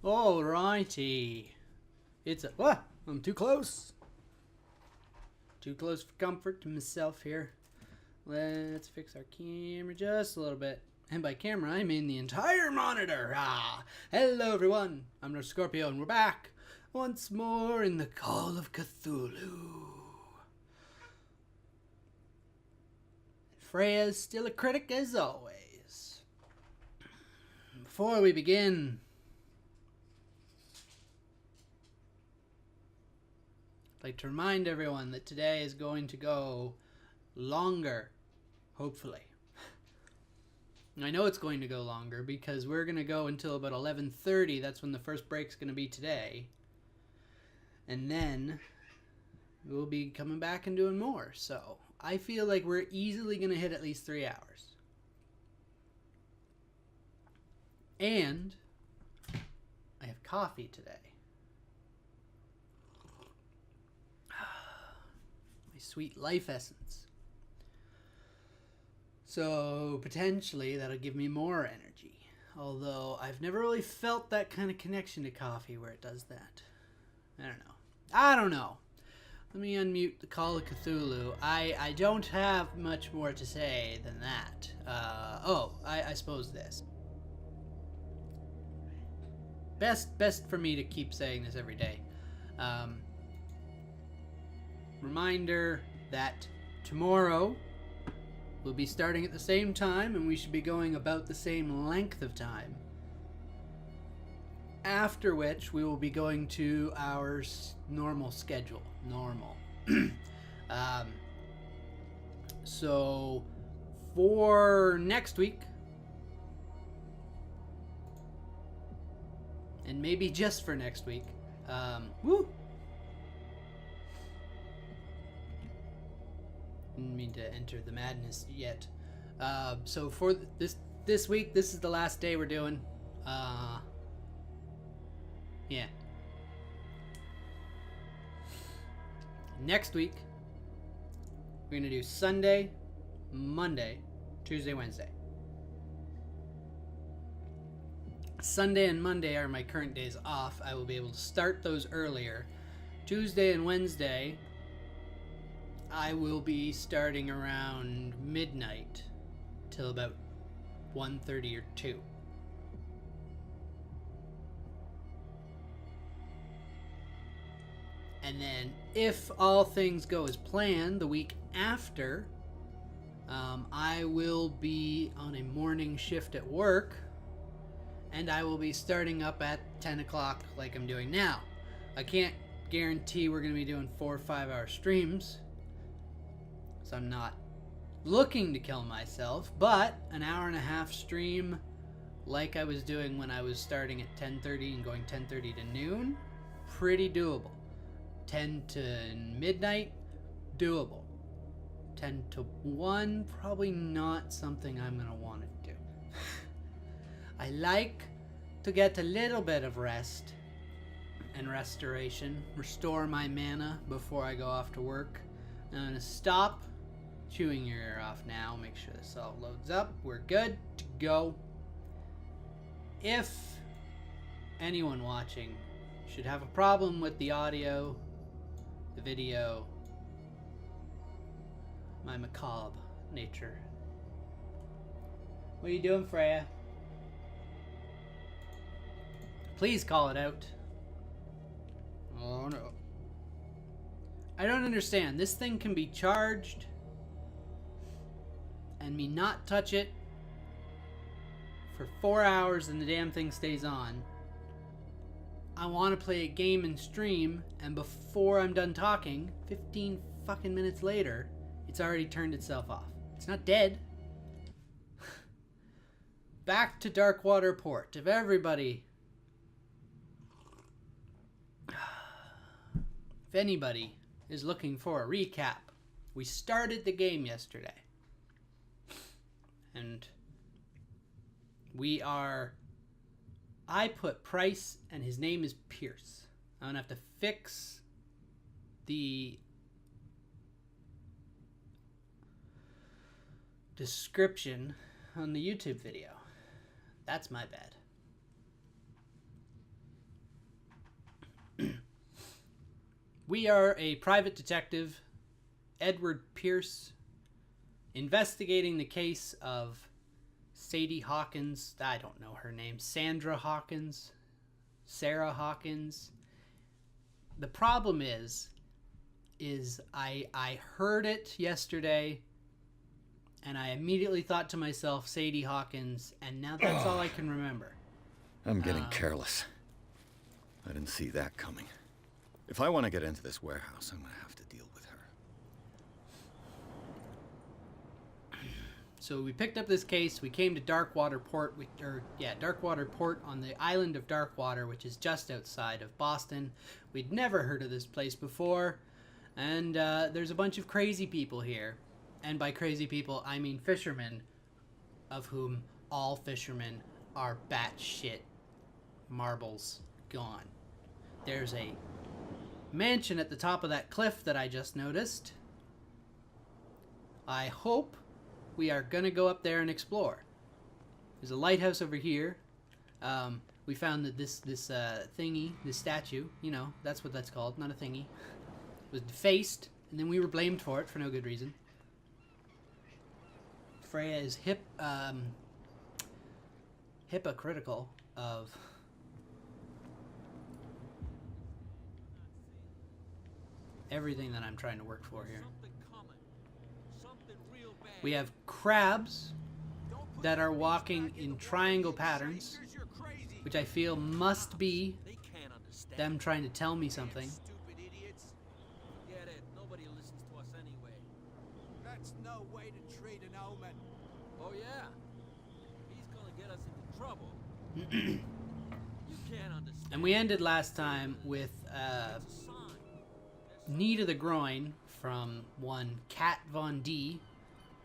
Alrighty. It's a... What? I'm too close. Too close for comfort to myself here. Let's fix our camera just a little bit. And by camera, I mean the entire monitor. Hello everyone. I'm NorseScorpio and we're back once more in the Call of Cthulhu. Freya's still a critic as always. Before we begin, I'd like to remind everyone that today is going to go longer, hopefully. I know it's going to go longer because we're going to go until about 11:30. That's when the first break's going to be today. And then we'll be coming back and doing more. So I feel like we're easily going to hit at least 3 hours. And I have coffee today. My sweet life essence. So potentially that'll give me more energy. Although I've never really felt that kind of connection to coffee where it does that. I don't know. Let me unmute the Call of Cthulhu. I don't have much more to say than that. I suppose this. Best for me to keep saying this every day. Reminder that tomorrow we'll be starting at the same time and we should be going about the same length of time. After which we will be going to our normal schedule. So for next week, and maybe just for next week, Didn't mean to enter the madness yet. So for this week, this is the last day we're doing. Yeah. Next week, we're gonna do Sunday, Monday, Tuesday, Wednesday. Sunday and Monday are my current days off. I will be able to start those earlier. Tuesday and Wednesday, I will be starting around midnight till about 1:30 or 2. And then if all things go as planned, the week after, I will be on a morning shift at work, and I will be starting up at 10 o'clock like I'm doing now. I can't guarantee we're going to be doing 4 or 5 hour streams, so I'm not looking to kill myself, but an hour and a half stream like I was doing when I was starting at 10:30 and going 10:30 to noon, pretty doable. 10 to midnight, doable. 10 to 1, probably not something I'm going to want to do. I like to get a little bit of rest and restoration, restore my mana before I go off to work. I'm going to stop chewing your ear off now, make sure this all loads up. We're good to go. If anyone watching should have a problem with the audio, the video, my macabre nature. What are you doing, Freya? Please call it out. Oh no. I don't understand. This thing can be charged and me not touch it for 4 hours and the damn thing stays on. I want to play a game and stream, and before I'm done talking, 15 fucking minutes later, it's already turned itself off. It's not dead. Back to Darkwater Port. If anybody is looking for a recap, we started the game yesterday. And I put Price and his name is Pierce. I'm gonna have to fix the description on the YouTube video. That's my bad. We are a private detective, Edward Pierce, investigating the case of Sadie Hawkins. I don't know her name. Sandra Hawkins. Sarah Hawkins. The problem is I heard it yesterday, and I immediately thought to myself, Sadie Hawkins, and now that's all I can remember. I'm getting careless. I didn't see that coming. If I want to get into this warehouse, I'm going to have to deal with her. So we picked up this case. We came to Darkwater Port, Darkwater Port on the island of Darkwater, which is just outside of Boston. We'd never heard of this place before, and there's a bunch of crazy people here. And by crazy people, I mean fishermen, of whom all fishermen are batshit marbles gone. There's a mansion at the top of that cliff that I just noticed. I hope we are gonna go up there and explore. There's a lighthouse over here. We found that this thingy, this statue, you know, that's what that's called, not a thingy, was defaced, and then we were blamed for it for no good reason. Freya is hypocritical of everything that I'm trying to work for here. We have crabs that are walking in triangle patterns, which I feel must be them trying to tell me something. That's no way to treat an omen. Oh yeah, he's gonna get us into trouble. You can't understand. And we ended last time with knee to the groin from one Kat Von D,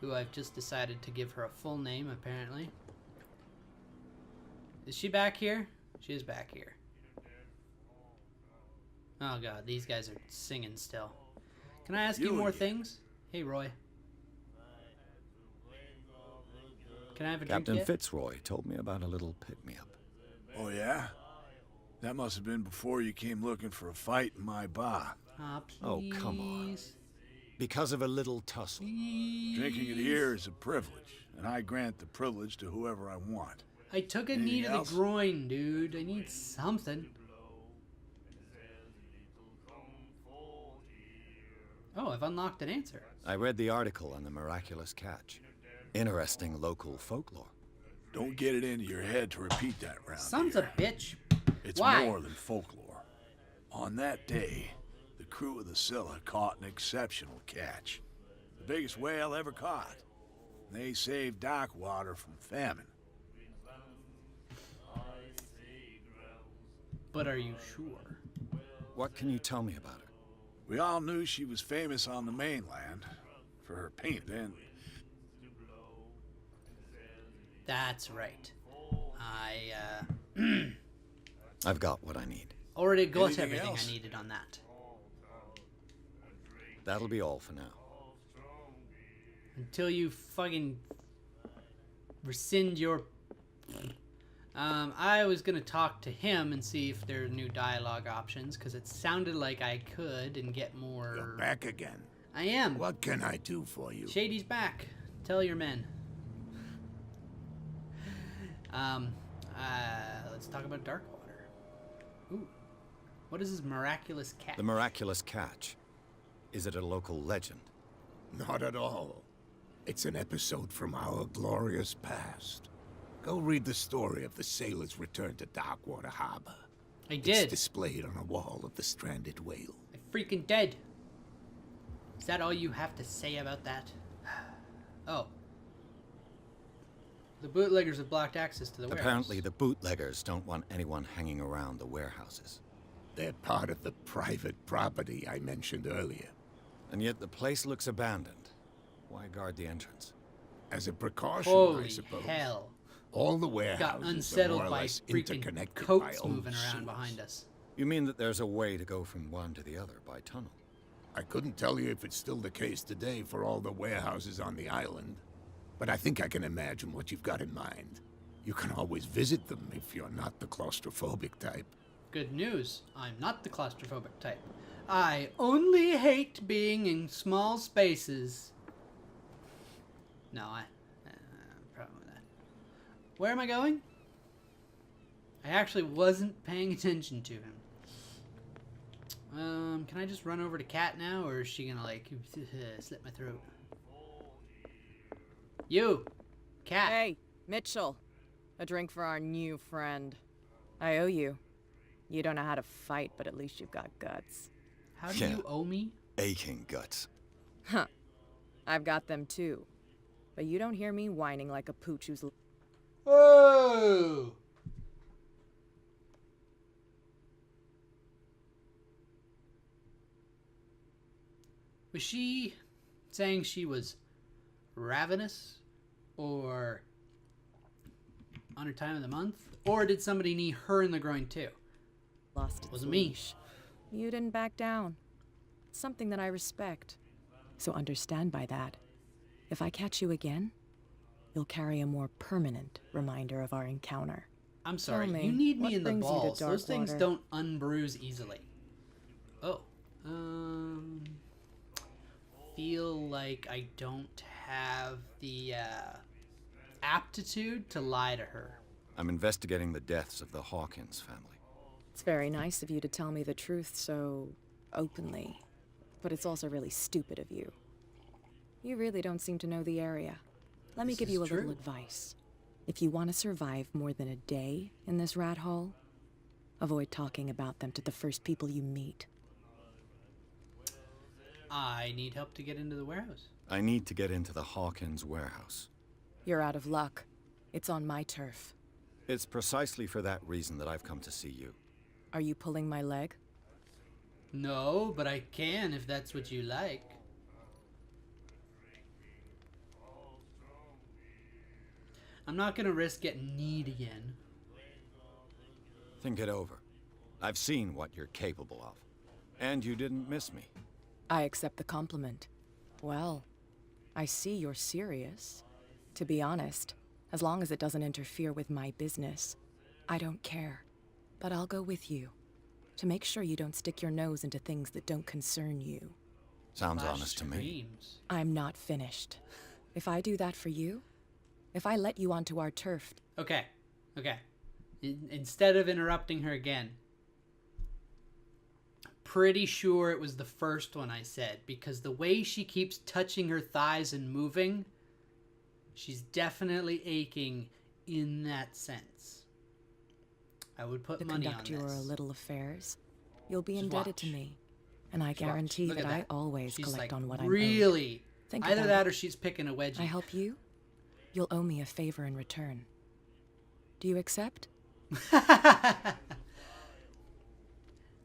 who I've just decided to give her a full name, apparently. Is she back here? She is back here. Oh god, these guys are singing still. Can I ask you more things? Hey, Roy. Can I have a drink Captain yet? Fitzroy told me about a little pick-me-up. Oh, yeah? That must have been before you came looking for a fight in my bar. Please. Oh, come on. Because of a little tussle. Please. Drinking it here is a privilege, and I grant the privilege to whoever I want. I took a knee to the groin, dude. I need something. Oh, I've unlocked an answer. I read the article on the miraculous catch. Interesting local folklore. Don't get it into your head to repeat that round Sons here. of bitch. It's Why? more than folklore. On that day, the crew of the Scylla caught an exceptional catch. The biggest whale ever caught. They saved Darkwater from famine. But are you sure? What can you tell me about her? We all knew she was famous on the mainland for her paint, and That's right. I've got what I need. Already got Anything everything else? I needed on that. That'll be all for now. Until you fucking rescind your... I was gonna talk to him and see if there are new dialogue options, because it sounded like I could and get more... You're back again. I am. What can I do for you? Shady's back. Tell your men. Let's talk about Darkwater. Ooh. What is this miraculous catch? The miraculous catch. Is it a local legend? Not at all. It's an episode from our glorious past. Go read the story of the sailor's return to Darkwater Harbor. I It's did. displayed on a wall of the stranded whale. I freaking did. Is that all you have to say about that? Oh. The bootleggers have blocked access to the warehouse. Apparently the bootleggers don't want anyone hanging around the warehouses. They're part of the private property I mentioned earlier. And yet the place looks abandoned. Why guard the entrance? As a precaution, Holy I suppose. hell. All the warehouses Got are more unsettled or by less freaking interconnected by coats old moving around sewers. behind us. You mean that there's a way to go from one to the other by tunnel? I couldn't tell you if it's still the case today for all the warehouses on the island, but I think I can imagine what you've got in mind. You can always visit them if you're not the claustrophobic type. Good news. I'm not the claustrophobic type. I only hate being in small spaces. No, problem with that. Where am I going? I actually wasn't paying attention to him. Can I just run over to Cat now, or is she gonna, like, slit my throat? You! Cat! Hey, Mitchell. A drink for our new friend. I owe you. You don't know how to fight, but at least you've got guts. How do you owe me? Aching guts. Huh. I've got them too. But you don't hear me whining like a pooch who's... Whoa! Was she saying she was ravenous? Or on her time of the month? Or did somebody knee her in the groin too? Lost its Wasn't me. leash. You didn't back down. It's something that I respect. So understand by that. If I catch you again, you'll carry a more permanent reminder of our encounter. I'm sorry, Tell me, you need me what in the brings you to balls. Those things Darkwater? don't unbruise easily. Oh. Feel like I don't have the aptitude to lie to her. I'm investigating the deaths of the Hawkins family. It's very nice of you to tell me the truth so openly. But it's also really stupid of you. You really don't seem to know the area. Let me This give is you a true. little advice. If you want to survive more than a day in this rat hole, avoid talking about them to the first people you meet. I need help to get into the warehouse. I need to get into the Hawkins warehouse. You're out of luck. It's on my turf. It's precisely for that reason that I've come to see you. Are you pulling my leg? No, but I can if that's what you like. I'm not gonna risk getting kneed again. Think it over. I've seen what you're capable of. And you didn't miss me. I accept the compliment. Well, I see you're serious. To be honest, as long as it doesn't interfere with my business, I don't care. But I'll go with you, to make sure you don't stick your nose into things that don't concern you. Sounds Flash honest to me. screams. I'm not finished. If I do that for you, if I let you onto our turf... Okay, okay. Instead of interrupting her again, pretty sure it was the first one I said, because the way she keeps touching her thighs and moving, she's definitely aching in that sense. I would put to money on conduct this. your little affairs, you'll be Just indebted watch. to me. And I Just watch. guarantee Look that at I always She's collect like, on what I'm owed. really? Think Either about that it. or she's picking a wedgie. I help you, you'll owe me a favor in return. Do you accept?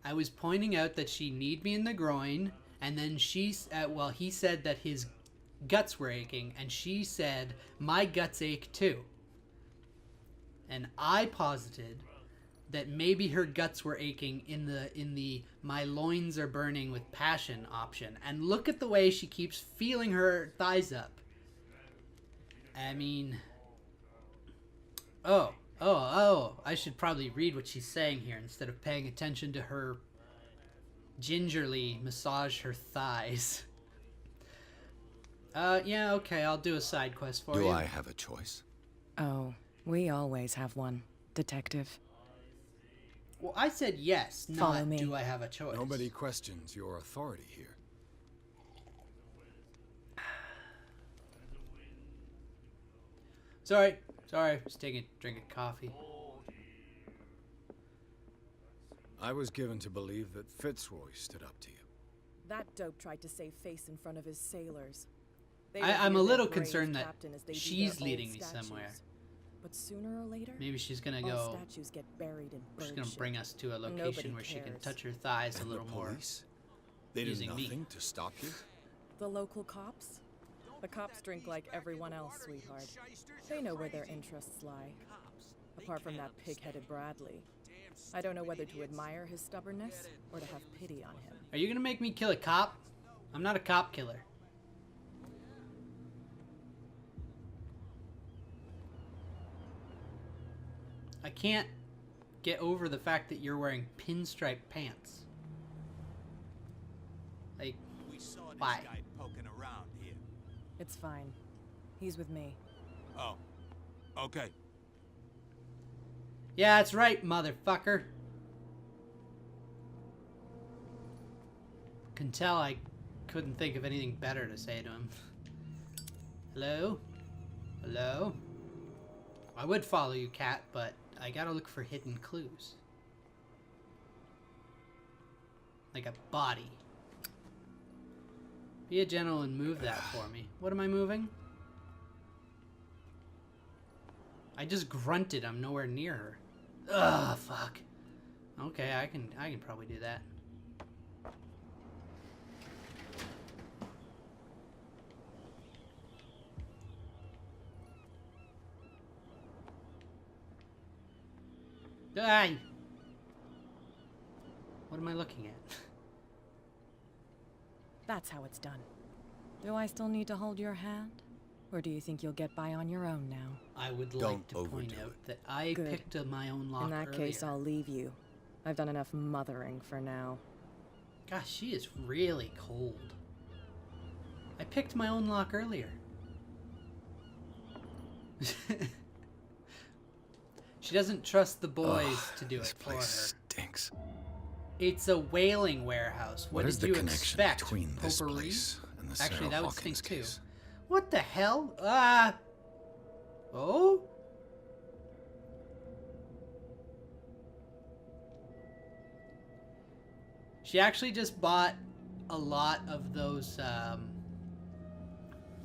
I was pointing out that she kneed me in the groin, and then he said that his guts were aching, and she said, my guts ache too. And I posited that maybe her guts were aching in the my loins are burning with passion option. And look at the way she keeps feeling her thighs up. I mean, oh, I should probably read what she's saying here instead of paying attention to her gingerly massage her thighs. Yeah, okay, I'll do a side quest for you. Do I have a choice? Oh, we always have one, detective. Well, I said yes, Follow not me. do I have a choice. Nobody questions your authority here. Sorry, just taking a drink of coffee. I was given to believe that Fitzroy stood up to you. That dope tried to save face in front of his sailors. I'm a little concerned that she's leading me somewhere. But sooner or later, Maybe she's gonna all go. statues get buried in She's bird gonna shit. bring us to a Nobody location where she can cares. touch her thighs a And little the more. police? They did using me. nothing to stop you? The local cops? The cops drink like everyone else, sweetheart. They know where their interests lie. Apart from that pig-headed Bradley. I don't know whether to admire his stubbornness or to have pity on him. Are you gonna make me kill a cop? I'm not a cop killer. I can't get over the fact that you're wearing pinstripe pants. Like, We saw this why? guy poking around here. It's fine. He's with me. Oh. Okay. Yeah, that's right, motherfucker. Can tell I couldn't think of anything better to say to him. Hello? Hello? I would follow you, cat, but I gotta look for hidden clues. Like a body. Be a gentle and move that for me. What am I moving? I just grunted. I'm nowhere near her. Ugh, fuck. Okay, I can probably do that. Die. What am I looking at? That's how it's done. Do I still need to hold your hand? Or do you think you'll get by on your own now? I would like Don't to point overdo out it. that I Good. picked my own lock In that case, earlier. I'll leave you. I've done enough mothering for now. Gosh, she is really cold. I picked my own lock earlier. She doesn't trust the boys to do This it for her. place stinks. It's a whaling warehouse. What is did the you connection expect? between this Potpourri? place and the Actually, Sarah that would Hawkins stink too. case? What the hell? Oh? She actually just bought a lot of those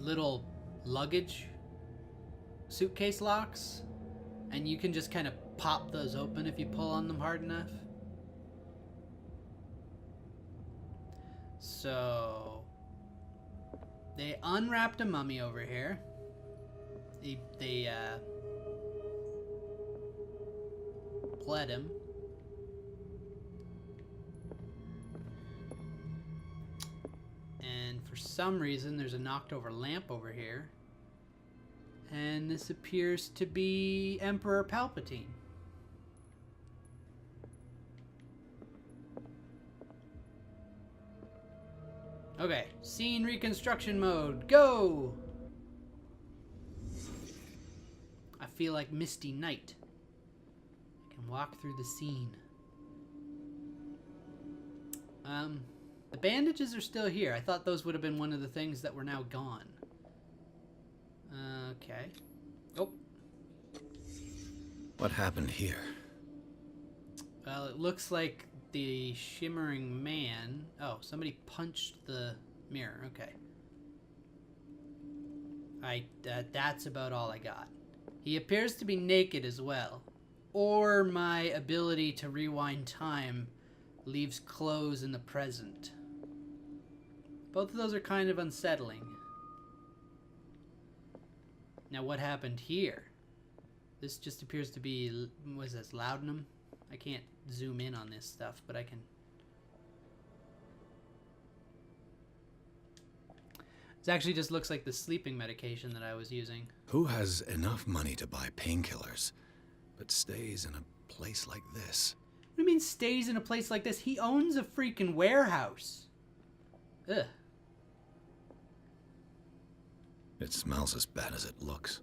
little luggage suitcase locks, and you can just kind of pop those open if you pull on them hard enough. So they unwrapped a mummy over here. They bled him. And for some reason, there's a knocked over lamp over here. And this appears to be Emperor Palpatine. Okay, scene reconstruction mode, go! I feel like Misty Knight. I can walk through the scene. The bandages are still here. I thought those would have been one of the things that were now gone. Okay. Oh. What happened here? Well, it looks like the shimmering man... Oh, somebody punched the mirror. Okay. That's about all I got. He appears to be naked as well. Or my ability to rewind time leaves clothes in the present. Both of those are kind of unsettling. Now, what happened here? This just appears to be... Was this laudanum? I can't zoom in on this stuff, but I can... This actually just looks like the sleeping medication that I was using. Who has enough money to buy painkillers, but stays in a place like this? What do you mean stays in a place like this? He owns a freaking warehouse. Ugh. It smells as bad as it looks.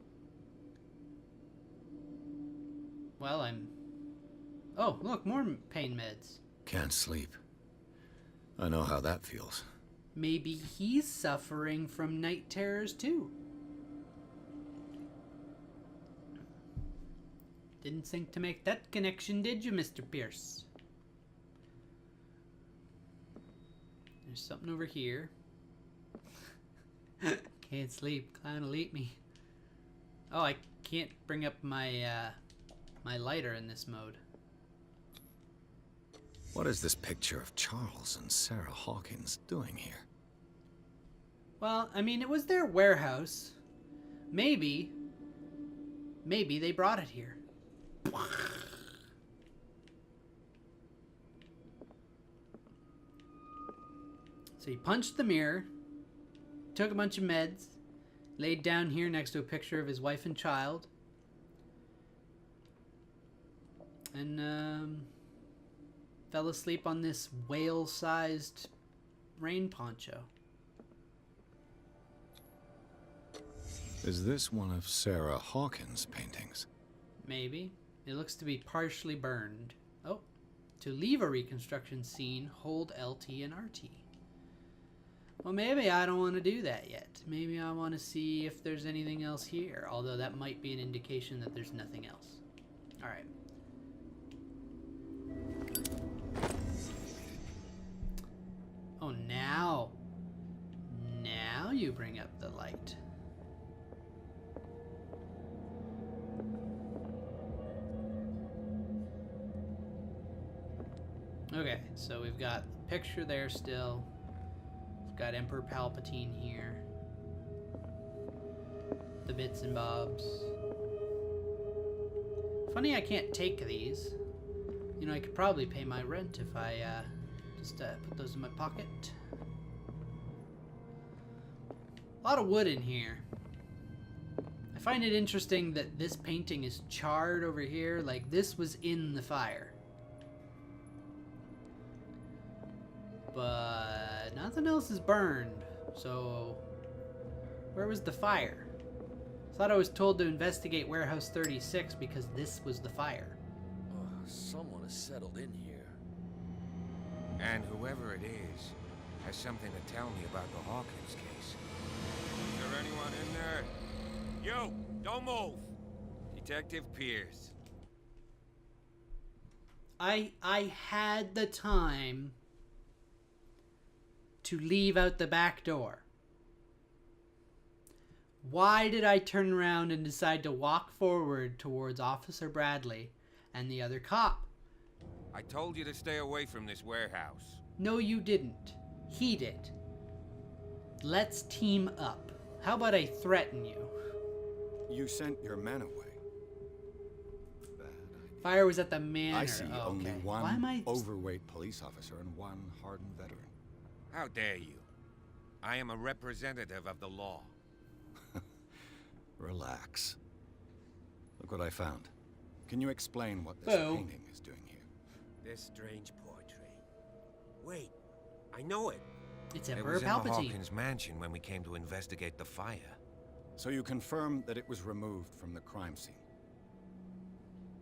Well, I'm... Oh, look, more pain meds. Can't sleep. I know how that feels. Maybe he's suffering from night terrors too. Didn't think to make that connection, did you, Mr. Pierce? There's something over here. Can't sleep. Clown will eat me. Oh, I can't bring up my my lighter in this mode. What is this picture of Charles and Sarah Hawkins doing here? Well, I mean, it was their warehouse. Maybe they brought it here. So he punched the mirror, took a bunch of meds, laid down here next to a picture of his wife and child, and fell asleep on this whale-sized rain poncho. Is this one of Sarah Hawkins' paintings? Maybe. It looks to be partially burned. Oh. To leave a reconstruction scene, hold LT and RT. Well, maybe I don't want to do that yet. Maybe I want to see if there's anything else here. Although that might be an indication that there's nothing else. Alright. Oh, now. Now you bring up the light. Okay, so we've got the picture there still. We've got Emperor Palpatine here. The bits and bobs. Funny I can't take these. You know, I could probably pay my rent if I just put those in my pocket. A lot of wood in here. I find it interesting that this painting is charred over here, like this was in the fire. But nothing else is burned, so where was the fire? I thought I was told to investigate Warehouse 36 because this was the fire. Oh, someone has settled in here. And whoever it is has something to tell me about the Hawkins case. Is there anyone in there? You! Don't move! Detective Pierce. I had the time to leave out the back door. Why did I turn around and decide to walk forward towards Officer Bradley and the other cop? I told you to stay away from this warehouse. No, you didn't. He did. Let's team up. How about I threaten you? You sent your men away. Bad idea. Fire was at the manor. I see Oh, only okay. one Why am I... overweight police officer and one hardened veteran. How dare you? I am a representative of the law. Relax. Look what I found. Can you explain what this Well. painting is doing here? This strange portrait. Wait, I know it. It's It Emperor was in the Palpatine. Hawkins mansion when we came to investigate the fire. So you confirm that it was removed from the crime scene.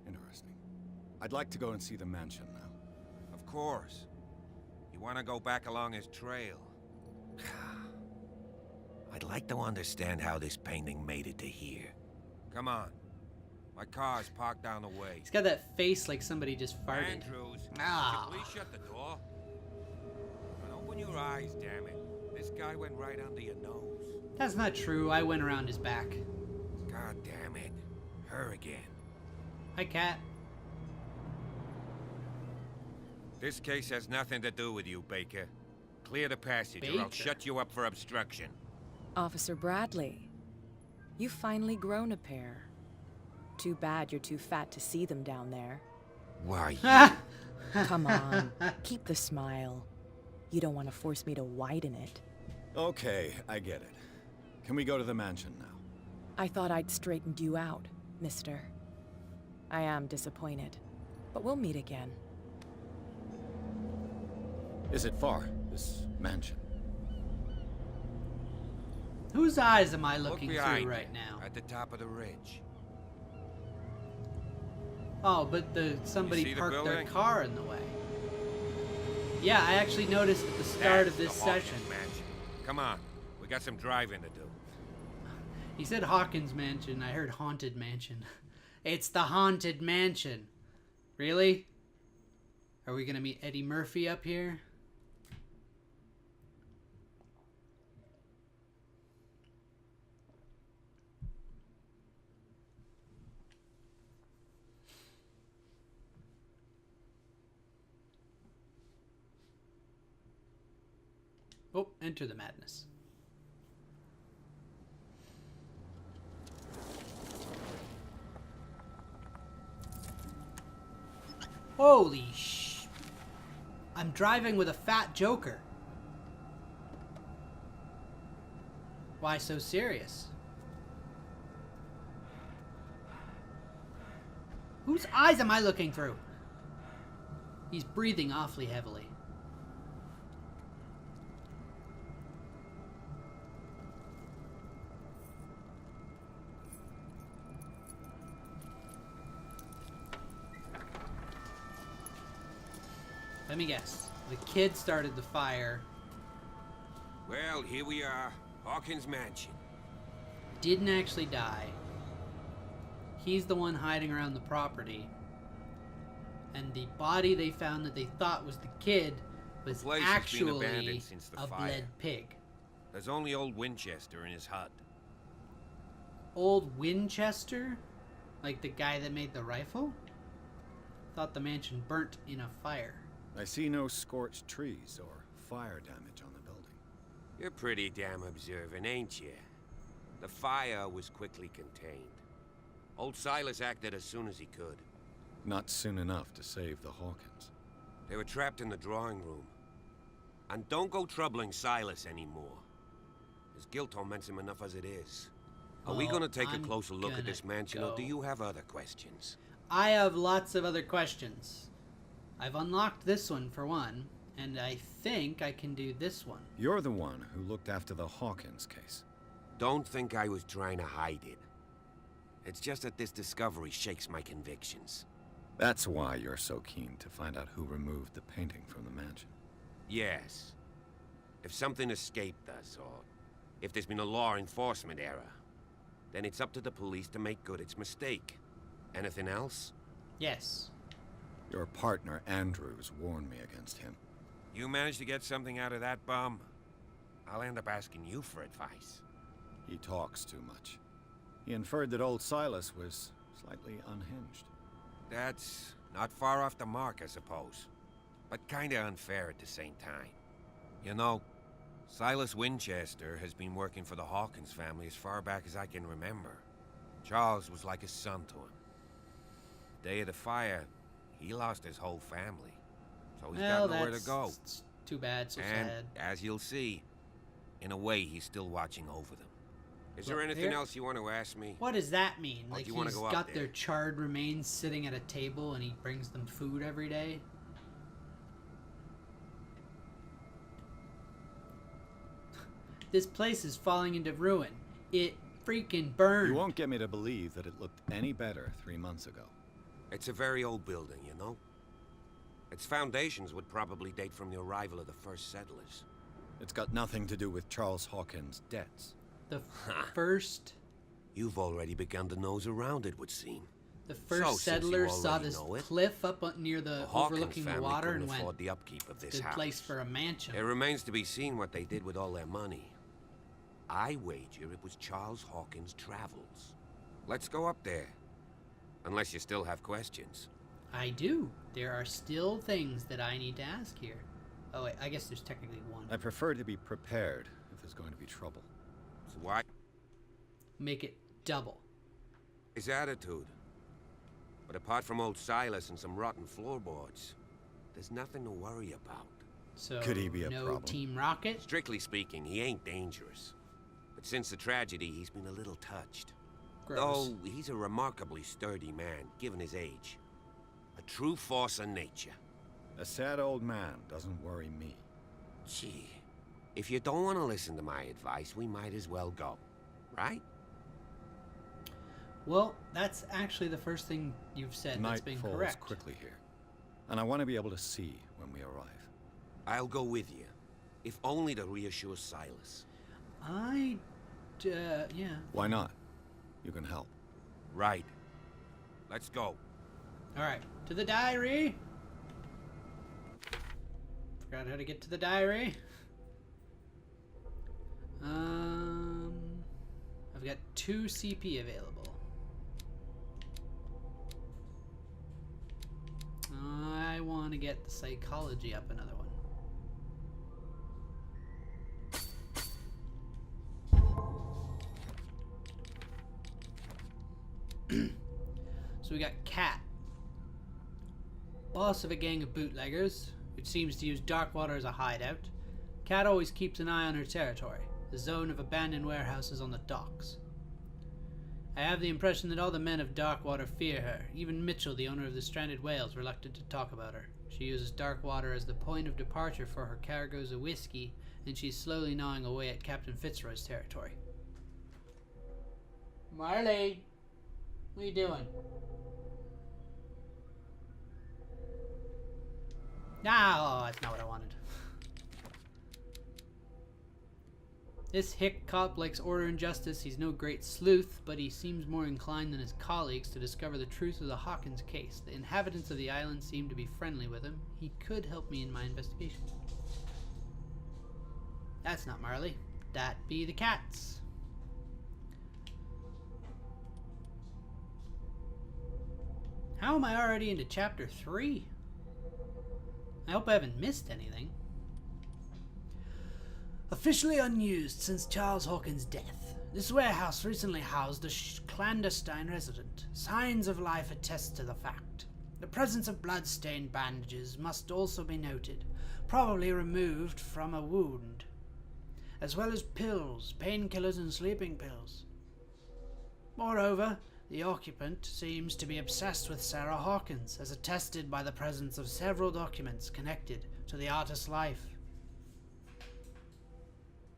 Interesting. I'd like to go and see the mansion now. Of course. You want to go back along his trail? I'd like to understand how this painting made it to here. Come on. My car's parked down the way. He's got that face like somebody just farted. Andrews, Ah. would you please shut the door? And open your eyes, damn it. This guy went right under your nose. That's not true. I went around his back. God damn it. Her again. Hi, cat. This case has nothing to do with you, Baker. Clear the passage or I'll Baker? shut you up for obstruction. Officer Bradley, you've finally grown a pair. Too bad you're too fat to see them down there. Why, Come on, keep the smile. You don't want to force me to widen it. Okay, I get it. Can we go to the mansion now? I thought I'd straightened you out, mister. I am disappointed, but we'll meet again. Is it far, this mansion? Whose eyes am I look looking behind through you, right now? at the top of the ridge. Oh, but somebody see the parked their building? car in the way. Yeah, I actually noticed at the start That's of this the Hawkins session. mansion. Come on, we got some driving to do. He said Hawkins Mansion. I heard Haunted Mansion. It's the Haunted Mansion. Really? Are we gonna meet Eddie Murphy up here? Oh, enter the madness. Holy sh... I'm driving with a fat joker. Why so serious? Whose eyes am I looking through? He's breathing awfully heavily. Let me guess. The kid started the fire. Well, here we are. Hawkins Mansion. Didn't actually die. He's the one hiding around the property. And the body they found that they thought was the kid was place has been actually abandoned since the a fire. bled pig. There's only old Winchester in his hut. Old Winchester? Like the guy that made the rifle? Thought the mansion burnt in a fire. I see no scorched trees or fire damage on the building. You're pretty damn observant, ain't you? The fire was quickly contained. Old Silas acted as soon as he could. Not soon enough to save the Hawkins. They were trapped in the drawing room. And don't go troubling Silas anymore. His guilt torments him enough as it is. Are we Well, gonna take a I'm closer look at this gonna mansion, go. or do you have other questions? I have lots of other questions. I've unlocked this one for one, and I think I can do this one. You're the one who looked after the Hawkins case. Don't think I was trying to hide it. It's just that this discovery shakes my convictions. That's why you're so keen to find out who removed the painting from the mansion. Yes. If something escaped us, or if there's been a law enforcement error, then it's up to the police to make good its mistake. Anything else? Yes. Your partner, Andrews, warned me against him. You managed to get something out of that bum? I'll end up asking you for advice. He talks too much. He inferred that old Silas was slightly unhinged. That's not far off the mark, I suppose. But kinda unfair at the same time. You know, Silas Winchester has been working for the Hawkins family as far back as I can remember. Charles was like a son to him. The day of the fire, he lost his whole family. So he's got nowhere to go. It's too bad, so And, sad. as you'll see, in a way, he's still watching over them. Is there Look, anything here- else you want to ask me? What does that mean? Or Like do you wanna he's go up got there? their charred remains sitting at a table and he brings them food every day? This place is falling into ruin. It freaking burned. You won't get me to believe that it looked any better 3 months ago. It's a very old building, you know? Its foundations would probably date from the arrival of the first settlers. It's got nothing to do with Charles Hawkins' debts. The first You've already begun to nose around, it would seem. the So, first since you settlers saw already this know it, cliff up near the Hawkins overlooking the family water couldn't and went, afford the upkeep of this good house. place for a mansion. It remains to be seen what they did with all their money. I wager it was Charles Hawkins' travels. Let's go up there. Unless you still have questions. I do. There are still things that I need to ask here. Oh wait, I guess there's technically one. I prefer to be prepared if there's going to be trouble. So why? Make it double. His attitude. But apart from old Silas and some rotten floorboards, there's nothing to worry about. So Could he be a no problem? Team Rocket? Strictly speaking, he ain't dangerous. But since the tragedy, he's been a little touched. Gross. Though he's a remarkably sturdy man, given his age. A true force of nature. A sad old man doesn't worry me. Gee, if you don't want to listen to my advice, we might as well go. Right? Well, that's actually the first thing you've said that's Night been falls correct. quickly here, and I want to be able to see when we arrive. I'll go with you. If only to reassure Silas. Yeah. Why not? You can help. Right. Let's go. All right, to the diary. Forgot how to get to the diary. I've got 2 CP available. I want to get the psychology up another one. So we got Cat, boss of a gang of bootleggers, which seems to use Darkwater as a hideout. Cat always keeps an eye on her territory, the zone of abandoned warehouses on the docks. I have the impression that all the men of Darkwater fear her, even Mitchell, the owner of the stranded whales, reluctant to talk about her. She uses Darkwater as the point of departure for her cargoes of whiskey, and she's slowly gnawing away at Captain Fitzroy's territory. Marley, what are you doing? No, that's not what I wanted. This hick cop likes order and justice. He's no great sleuth, but he seems more inclined than his colleagues to discover the truth of the Hawkins case. The inhabitants of the island seem to be friendly with him. He could help me in my investigation. That's not Marley. That be the cats. How am I already into chapter 3? I hope I haven't missed anything. Officially unused since Charles Hawkins' death, this warehouse recently housed a clandestine resident. Signs of life attest to the fact. The presence of blood-stained bandages must also be noted, probably removed from a wound, as well as pills, painkillers and sleeping pills. Moreover, the occupant seems to be obsessed with Sarah Hawkins, as attested by the presence of several documents connected to the artist's life.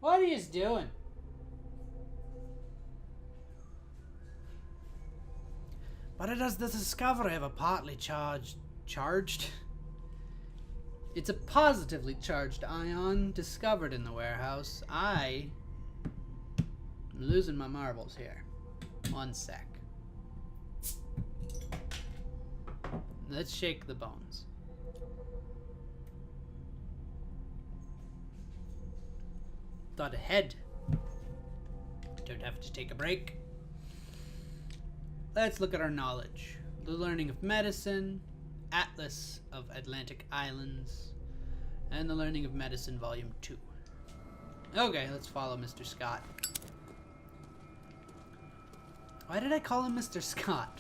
What are you doing? But it is the discovery of a partly charged? It's a positively charged ion discovered in the warehouse. I'm losing my marbles here. One sec. Let's shake the bones. Thought ahead. Don't have to take a break. Let's look at our knowledge. The learning of medicine, Atlas of Atlantic Islands, and the learning of medicine volume 2. Okay, let's follow Mr. Scott. Why did I call him Mr. Scott?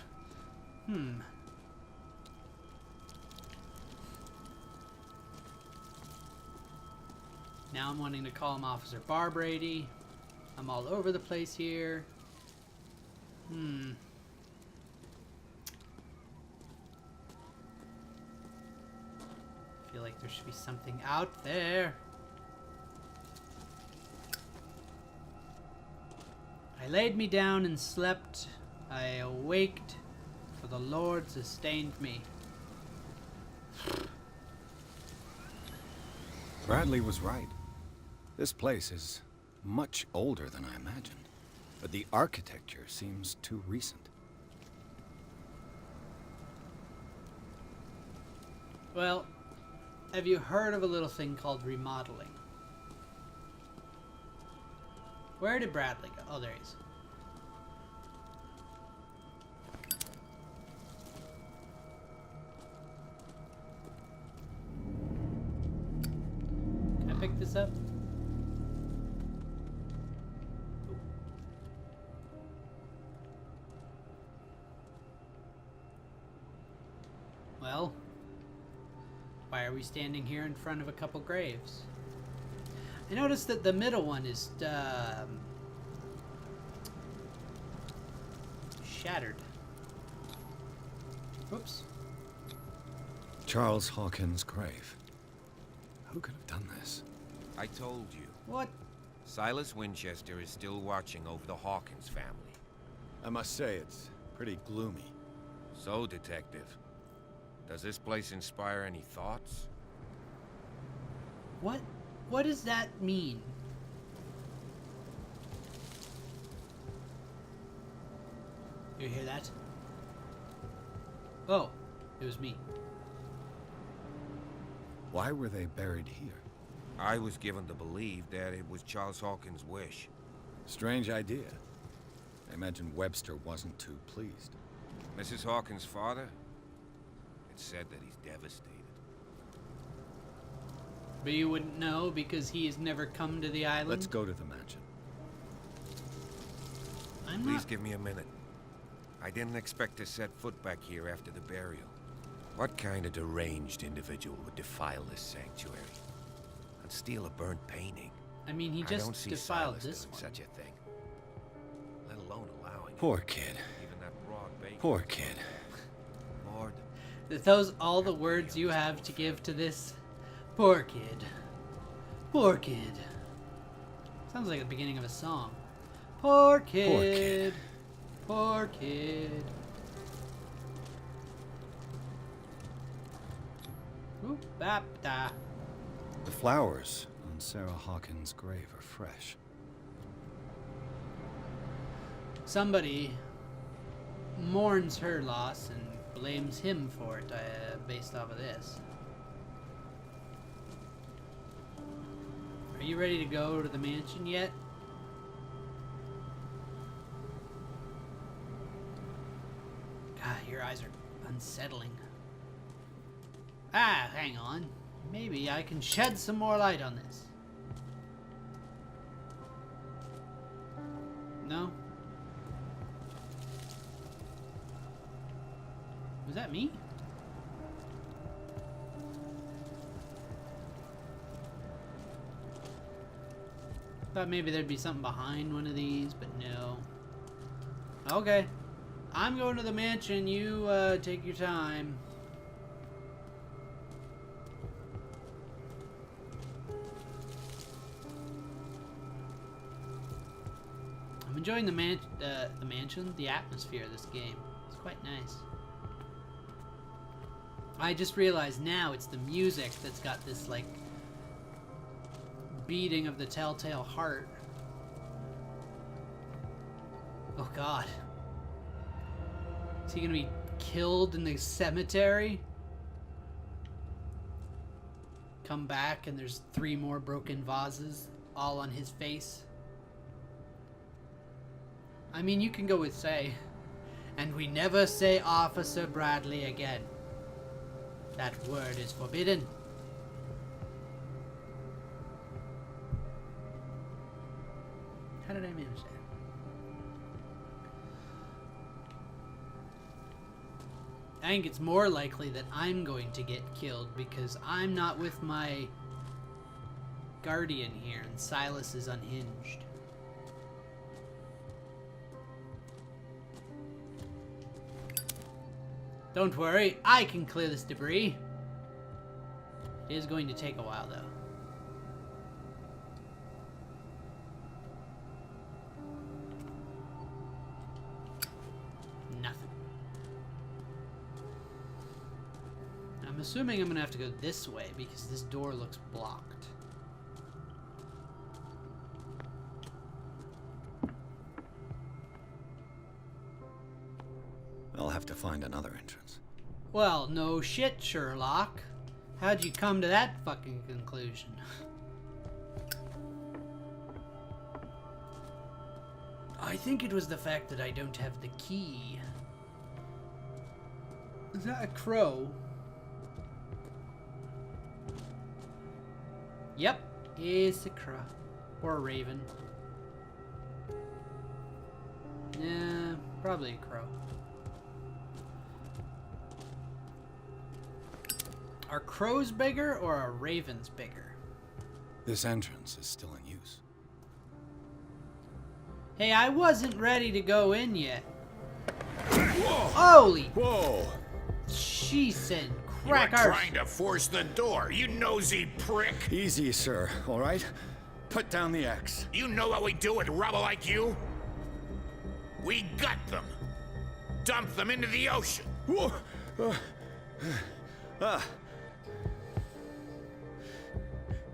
Now I'm wanting to call him Officer Barbrady. I'm all over the place here. Feel like there should be something out there. I laid me down and slept. I awaked, for the Lord sustained me. Bradley was right. This place is much older than I imagined, but the architecture seems too recent. Well, have you heard of a little thing called remodeling? Where did Bradley go? Oh, there he is. Can I pick this up? Well, why are we standing here in front of a couple graves? I noticed that the middle one is shattered. Whoops. Charles Hawkins' grave. Who could have done this? I told you. What? Silas Winchester is still watching over the Hawkins family. I must say, it's pretty gloomy. So, Detective, does this place inspire any thoughts? What does that mean? You hear that? Oh, it was me. Why were they buried here? I was given to believe that it was Charles Hawkins' wish. Strange idea. I imagine Webster wasn't too pleased. Mrs. Hawkins' father? It's said that he's devastated. But you wouldn't know because he has never come to the island? Let's go to the mansion. Please give me a minute. I didn't expect to set foot back here after the burial. What kind of deranged individual would defile this sanctuary? And steal a burnt painting? I mean, he I don't just see defiled Silas this doing one. such a thing. Let alone allowing it. Poor kid. Even that broad bacon. Poor kid. Lord. Are those all the words you have to give to this? Poor kid. Poor kid. Sounds like the beginning of a song. Poor kid. Poor kid. Poor kid. Oop, bapta. The flowers on Sarah Hawkins' grave are fresh. Somebody mourns her loss and blames him for it, based off of this. Are you ready to go to the mansion yet? God, your eyes are unsettling. Ah, hang on. Maybe I can shed some more light on this. No? Was that me? Thought maybe there'd be something behind one of these, but no. Okay. I'm going to the mansion. You, take your time. I'm enjoying the mansion, the atmosphere of this game. It's quite nice. I just realized now it's the music that's got this, like, beating of the telltale heart. Oh god. Is he gonna be killed in the cemetery? Come back and there's 3 more broken vases, all on his face. I mean, you can go with say, and we never say Officer Bradley again. That word is forbidden. How did I manage that? I think it's more likely that I'm going to get killed because I'm not with my guardian here and Silas is unhinged. Don't worry, I can clear this debris. It is going to take a while, though. Nothing. I'm assuming I'm going to have to go this way because this door looks blocked. I'll have to find another entrance. Well, no shit, Sherlock. How'd you come to that fucking conclusion? I think it was the fact that I don't have the key. Is that a crow? Yep, it's a crow. Or a raven. Yeah, probably a crow. Are crows bigger or are ravens bigger? This entrance is still in use. Hey, I wasn't ready to go in yet. Holy Whoa! cheese and You are crack arse. trying to force the door, you nosy prick! Easy, sir, all right? Put down the axe. You know what we do with rubble like you? We gut them. Dump them into the ocean. Whoa!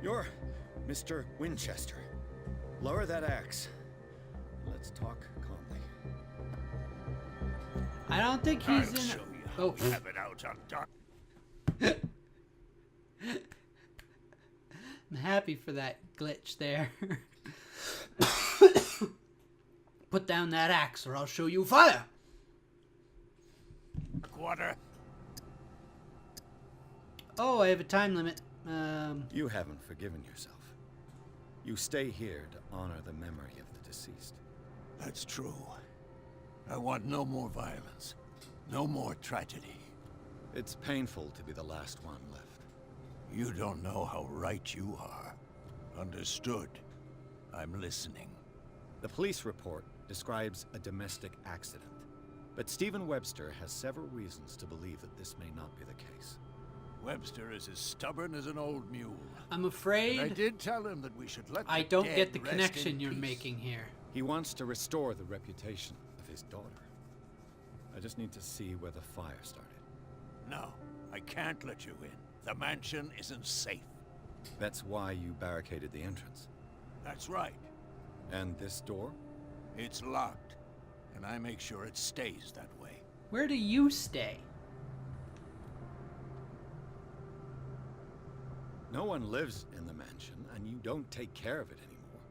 You're Mr. Winchester. Lower that axe. Let's talk calmly. I don't think he's I'll in. show you how Oh, we have it out on Dark. I'm happy for that glitch there. Put down that axe or I'll show you fire. Darkwater. Oh, I have a time limit. You haven't forgiven yourself. You stay here to honor the memory of the deceased. That's true. I want no more violence. No more tragedy. It's painful to be the last one left. You don't know how right you are. Understood. I'm listening. The police report describes a domestic accident, but Stephen Webster has several reasons to believe that this may not be the case. Webster is as stubborn as an old mule. I'm And I afraid did tell him that we should let I the don't dead get the rest connection in you're peace. making here. He wants to restore the reputation of his daughter. I just need to see where the fire started. No, I can't let you in. The mansion isn't safe. That's why you barricaded the entrance. That's right. And this door? It's locked, and I make sure it stays that way. Where do you stay? No one lives in the mansion, and you don't take care of it anymore.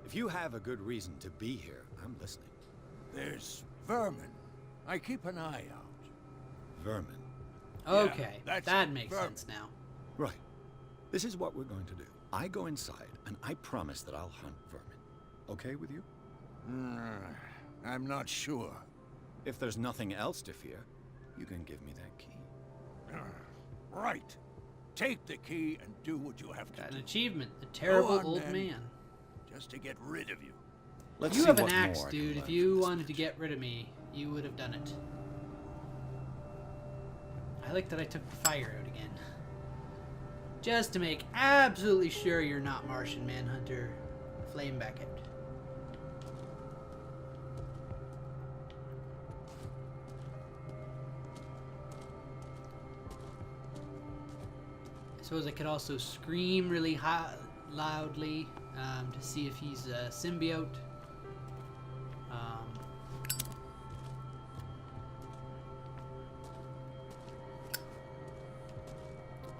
If you have a good reason to be here, I'm listening. There's vermin. I keep an eye out. Vermin. Okay, that's that makes vermin. sense now. Right. This is what we're going to do. I go inside, and I promise that I'll hunt vermin. Okay with you? I'm not sure. If there's nothing else to fear, you can give me that key. Right. Take the key and do what you have to Got do. an achievement. The terrible on, old then. man. Just to get rid of you. Let's You see have an what axe, more I can dude. learn If you from this wanted to mansion. get rid of me, you would have done it. I like that I took the fire out again. Just to make absolutely sure you're not Martian Manhunter. Flame back out. I suppose I could also scream really loudly to see if he's a symbiote.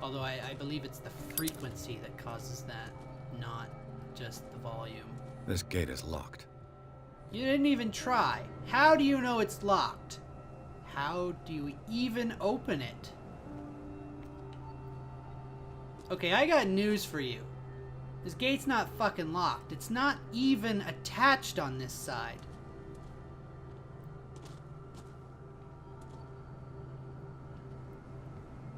Although I believe it's the frequency that causes that, not just the volume. This gate is locked. You didn't even try. How do you know it's locked? How do you even open it? Okay, I got news for you. This gate's not fucking locked. It's not even attached on this side.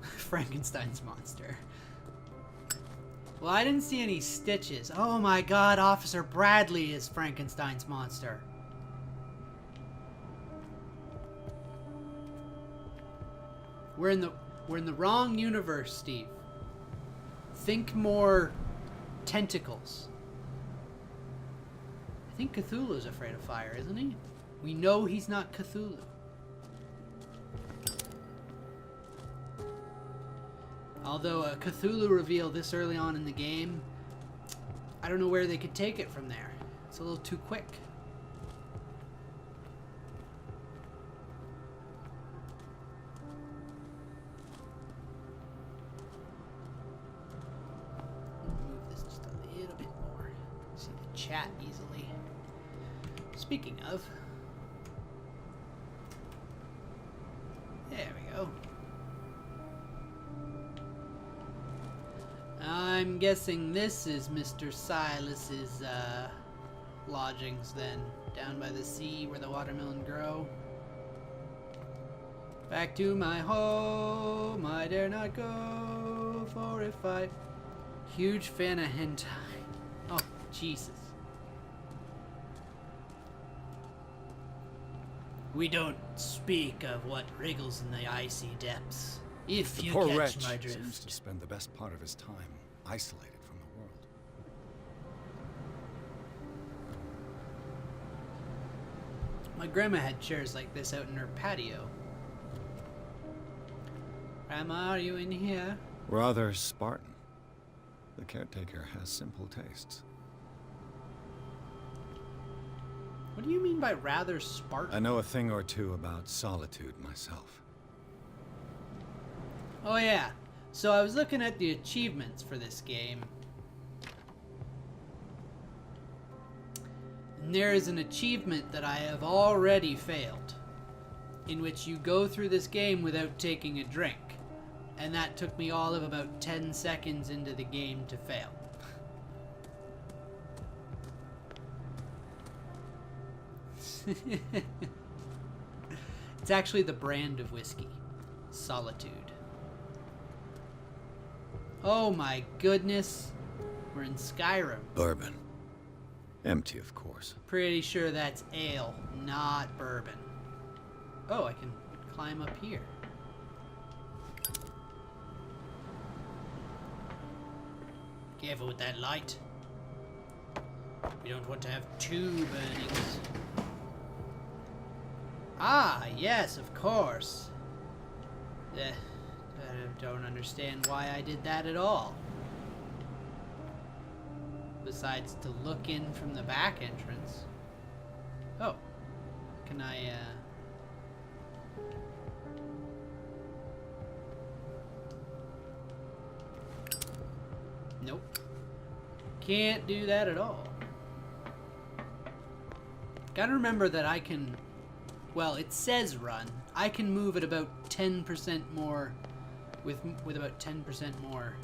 Frankenstein's monster. Well, I didn't see any stitches. Oh my god, Officer Bradley is Frankenstein's monster. We're in the wrong universe, Steve. Think more tentacles. I think Cthulhu's afraid of fire, isn't he? We know he's not Cthulhu. Although a Cthulhu reveal this early on in the game, I don't know where they could take it from there. It's a little too quick. Move this just a little bit more. See the chat easily. Speaking of, there we go. I'm guessing this is Mr. Silas's lodgings then, down by the sea where the watermelon grow. Back to my home, I dare not go, for if I... Huge fan of hentai. Oh, Jesus. We don't speak of what wriggles in the icy depths. If The you poor catch wretch my seems drift. to spend the best part of his time isolated from the world. My grandma had chairs like this out in her patio. Grandma, are you in here? Rather Spartan. The caretaker has simple tastes. What do you mean by rather Spartan? I know a thing or two about solitude myself. Oh yeah, so I was looking at the achievements for this game. And there is an achievement that I have already failed, in which you go through this game without taking a drink. And that took me all of about 10 seconds into the game to fail. It's actually the brand of whiskey. Solitude. Oh my goodness. We're in Skyrim. Bourbon. Empty, of course. Pretty sure that's ale, not bourbon. Oh, I can climb up here. Careful with that light. We don't want to have two burnings. Ah, yes, of course. don't understand why I did that at all. Besides to look in from the back entrance. Oh. Can I, Nope. Can't do that at all. Gotta remember that I can... Well, it says run. I can move at about 10% more... With about 10% more...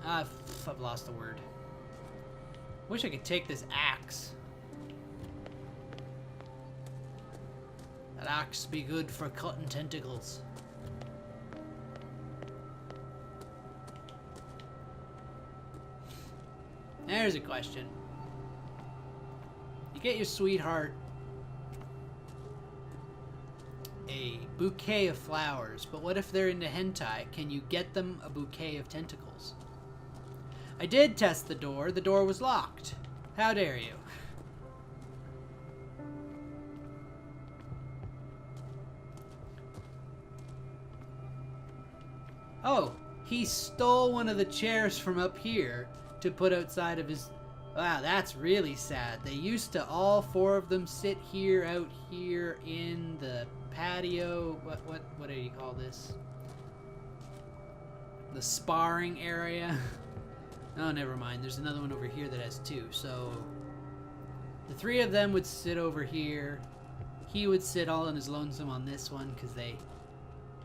I've lost the word. Wish I could take this axe. That axe be good for cutting tentacles. There's a question. You get your sweetheart a bouquet of flowers, but what if they're into hentai? Can you get them a bouquet of tentacles? I did test the door. The door was locked. How dare you? Oh, he stole one of the chairs from up here to put outside of his... Wow, that's really sad. They used to, all four of them, sit here, out here in the patio. What do you call this? The sparring area. Oh, never mind. There's another one over here that has two. So the three of them would sit over here. He would sit all on his lonesome on this one because they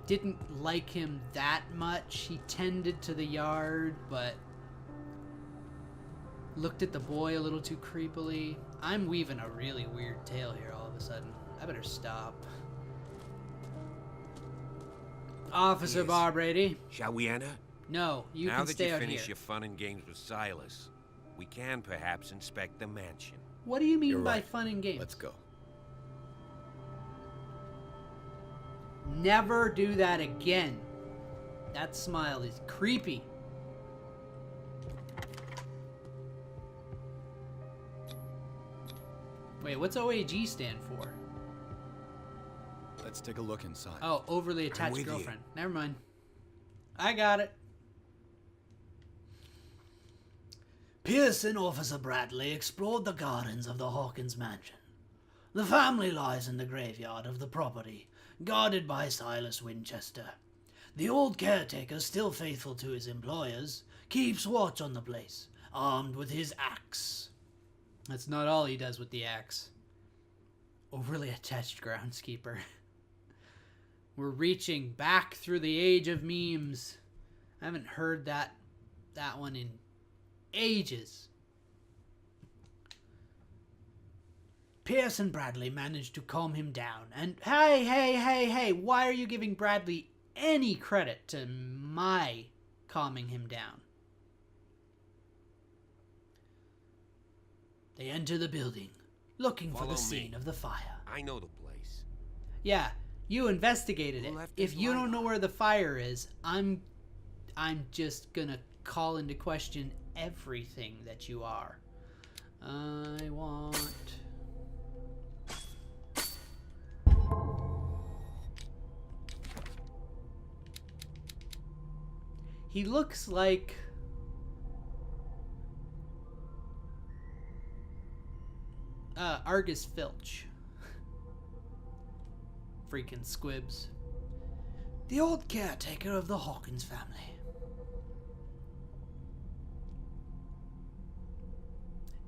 didn't like him that much. He tended to the yard, but looked at the boy a little too creepily. I'm weaving a really weird tale here all of a sudden. I better stop. Officer Yes. Barbrady. Shall we enter? No, you now can that stay you out finish here. your fun and games with Silas, we can perhaps inspect the mansion. What do you mean You're by right. fun and games? Let's go. Never do that again. That smile is creepy. Wait, what's OAG stand for? Let's take a look inside. Oh, overly attached with you. girlfriend. Never mind. I got it. Pierce and Officer Bradley explored the gardens of the Hawkins mansion. The family lies in the graveyard of the property, guarded by Silas Winchester. The old caretaker, still faithful to his employers, keeps watch on the place, armed with his axe. That's not all he does with the axe. Overly attached groundskeeper. We're reaching back through the age of memes. I haven't heard that one in ages. Pierce and Bradley managed to calm him down, and Hey, why are you giving Bradley any credit to my calming him down? they enter the building, looking for Follow the me. scene of the fire. I know the place. Yeah, you investigated Who it. left If his you light don't know on? where the fire is, I'm just gonna call into question everything that you are. I want... He looks like... Argus Filch. Freaking squibs. The old caretaker of the Hawkins family.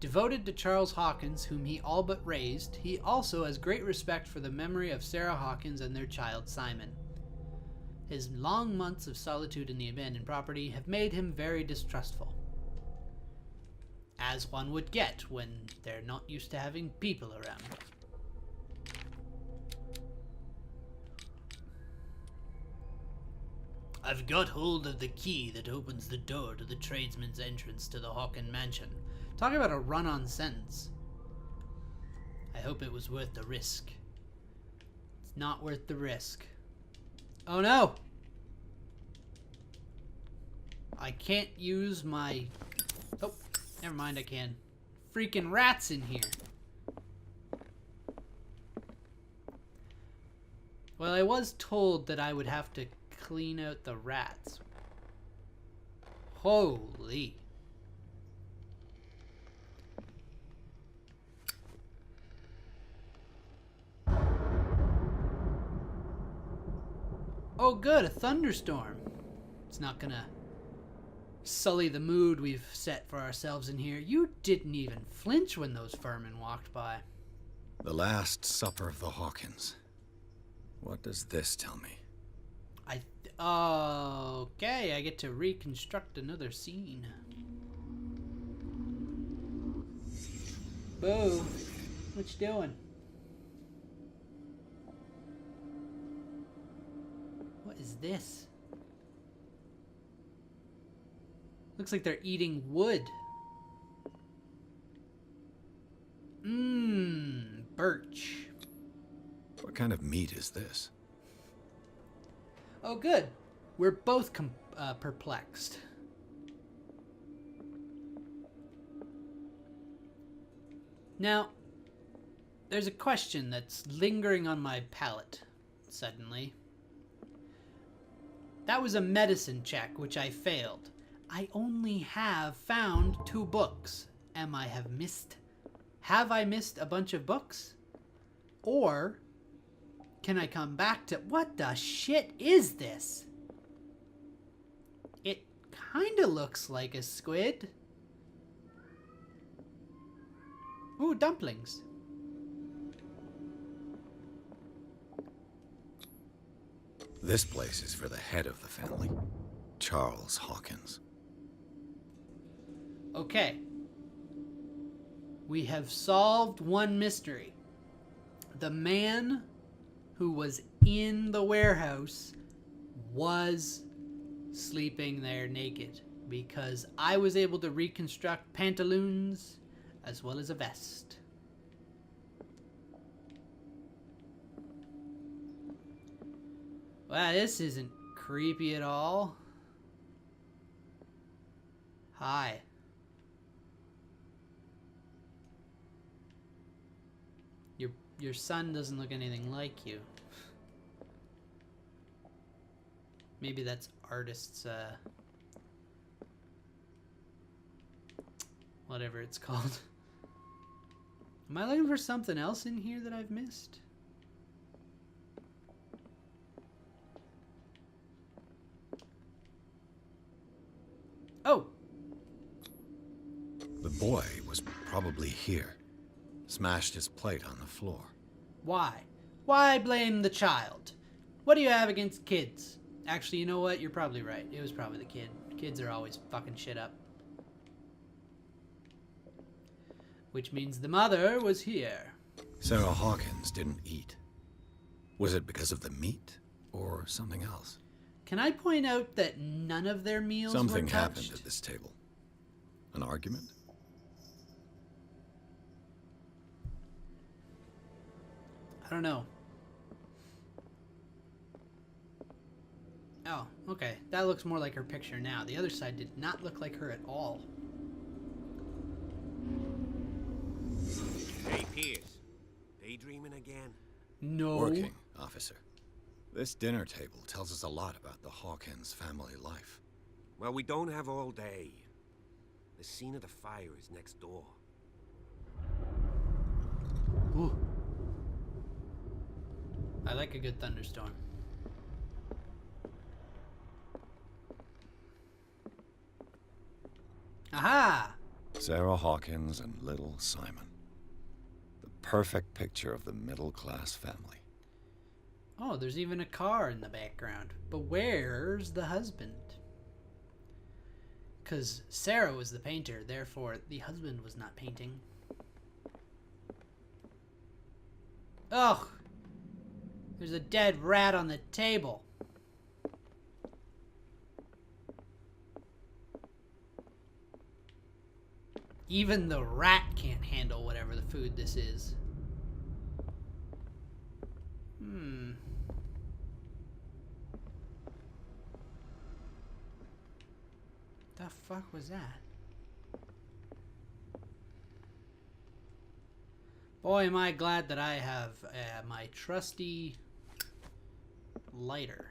Devoted to Charles Hawkins, whom he all but raised, he also has great respect for the memory of Sarah Hawkins and their child Simon. His long months of solitude in the abandoned property have made him very distrustful. As one would get when they're not used to having people around. I've got hold of the key that opens the door to the tradesman's entrance to the Hawkins mansion. Talk about a run-on sentence. I hope it was worth the risk. It's not worth the risk. Oh no! I can't use my... Oh, never mind, I can. Freaking rats in here. Well, I was told that I would have to clean out the rats. Holy. Oh good, a thunderstorm. It's not gonna sully the mood we've set for ourselves in here. You didn't even flinch when those vermin walked by. The Last Supper of the Hawkins. What does this tell me? Okay, I get to reconstruct another scene. Boo. What you doing? What is this? Looks like they're eating wood. Mmm, birch. What kind of meat is this? Oh, good. We're both perplexed. Now, there's a question that's lingering on my palate suddenly. That was a medicine check, which I failed. I only have found 2 books. Have I missed a bunch of books? Or can I come back to... What the shit is this? It kinda looks like a squid. Ooh, dumplings. This place is for the head of the family, Charles Hawkins. Okay. We have solved one mystery. The man who was in the warehouse was sleeping there naked, because I was able to reconstruct pantaloons as well as a vest. Wow, this isn't creepy at all. Hi. Your son doesn't look anything like you. Maybe that's artist's, whatever it's called. Am I looking for something else in here that I've missed? Oh! The boy was probably here. Smashed his plate on the floor. Why? Why blame the child? What do you have against kids? Actually, you know what? You're probably right. It was probably the kid. Kids are always fucking shit up. Which means the mother was here. Sarah Hawkins didn't eat. Was it because of the meat or something else? Can I point out that none of their meals Something were happened touched? at this table. An argument? I don't know. Oh, okay. That looks more like her picture now. The other side did not look like her at all. Hey, Pierce. Daydreaming again? No. Working, officer. This dinner table tells us a lot about the Hawkins family life. Well, we don't have all day. The scene of the fire is next door. Ooh. I like a good thunderstorm. Aha! Sarah Hawkins and little Simon. The perfect picture of the middle-class family. Oh, there's even a car in the background. But where's the husband? Because Sarah was the painter, therefore the husband was not painting. Ugh! There's a dead rat on the table. Even the rat can't handle whatever the food this is. The fuck was that? Boy, am I glad that I have my trusty lighter.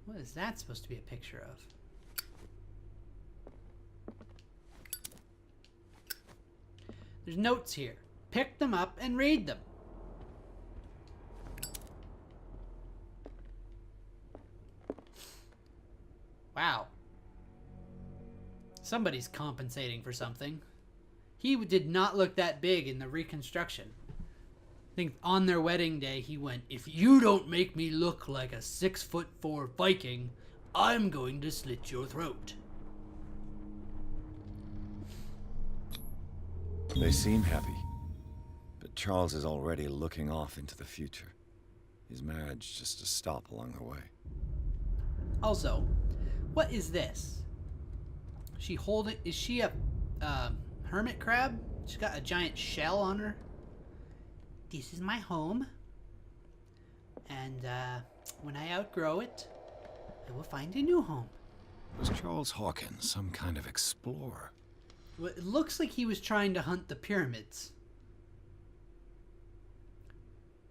What is that supposed to be a picture of? There's notes here. Pick them up and read them. Wow. Somebody's compensating for something. He did not look that big in the reconstruction. I think on their wedding day he went, "If you don't make me look like a 6'4" Viking, I'm going to slit your throat." They seem happy, but Charles is already looking off into the future. His marriage just a stop along the way. Also, what is this? Is she a hermit crab? She's got a giant shell on her. This is my home. And when I outgrow it, I will find a new home. Was Charles Hawkins some kind of explorer? Well, it looks like he was trying to hunt the pyramids.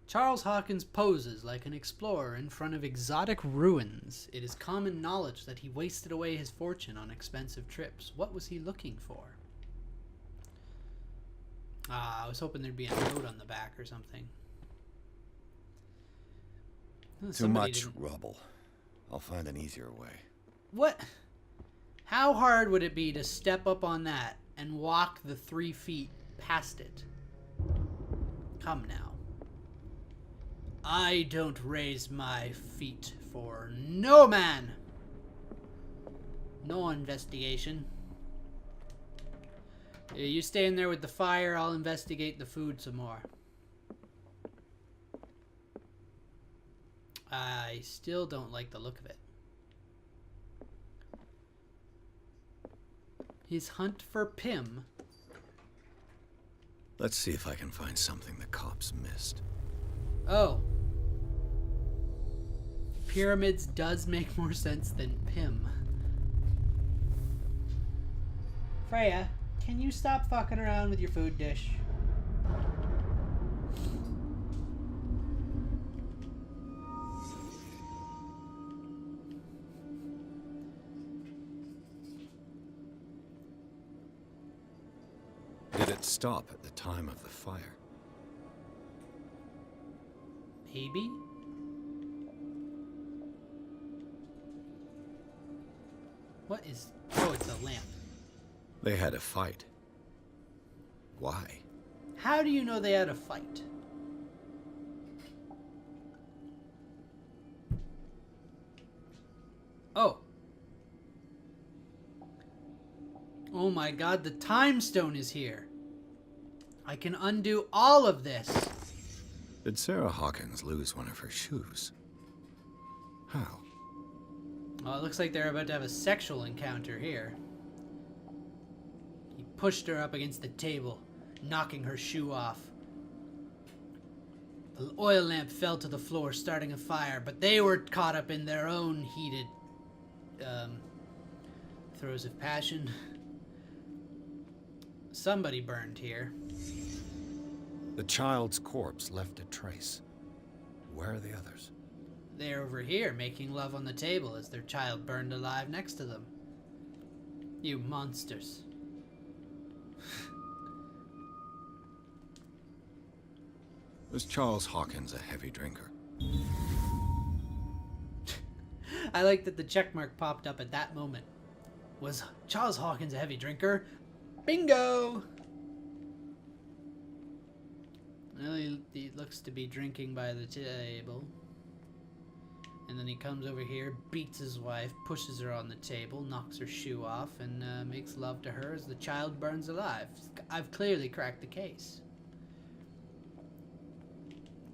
Charles Hawkins poses like an explorer in front of exotic ruins. It is common knowledge that he wasted away his fortune on expensive trips. What was he looking for? I was hoping there'd be a note on the back or something. Too much rubble. I'll find an easier way. What? How hard would it be to step up on that and walk the 3 feet past it? Come now. I don't raise my feet for no man. No investigation. You stay in there with the fire, I'll investigate the food some more. I still don't like the look of it. His hunt for Pym. Let's see if I can find something the cops missed. Oh. Pyramids does make more sense than Pym. Freya, can you stop fucking around with your food dish? Did it stop at the time of the fire? Maybe? What is... Oh, it's a lamp. They had a fight. Why? How do you know they had a fight? Oh. Oh my god, the time stone is here. I can undo all of this. Did Sarah Hawkins lose one of her shoes? How? Oh, it looks like they're about to have a sexual encounter here. He pushed her up against the table, knocking her shoe off. The oil lamp fell to the floor, starting a fire, but they were caught up in their own heated throes of passion. Somebody burned here. The child's corpse left a trace. Where are the others? They're over here, making love on the table as their child burned alive next to them. You monsters. Was Charles Hawkins a heavy drinker? I like that the checkmark popped up at that moment. Was Charles Hawkins a heavy drinker? Bingo! Well, he looks to be drinking by the table. And then he comes over here, beats his wife, pushes her on the table, knocks her shoe off, and makes love to her as the child burns alive. I've clearly cracked the case.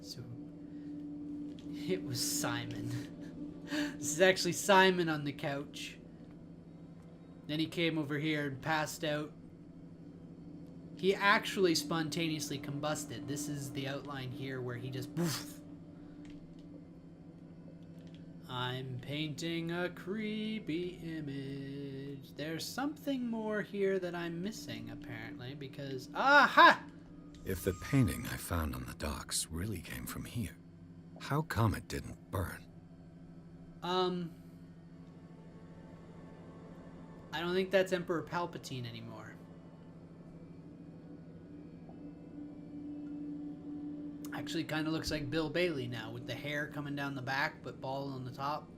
So, it was Simon. This is actually Simon on the couch. Then he came over here and passed out. He actually spontaneously combusted. This is the outline here where he just... Poof. I'm painting a creepy image. There's something more here that I'm missing, apparently, because... Aha! If the painting I found on the docks really came from here, how come it didn't burn? I don't think that's Emperor Palpatine anymore. Actually kind of looks like Bill Bailey now, with the hair coming down the back but bald on the top.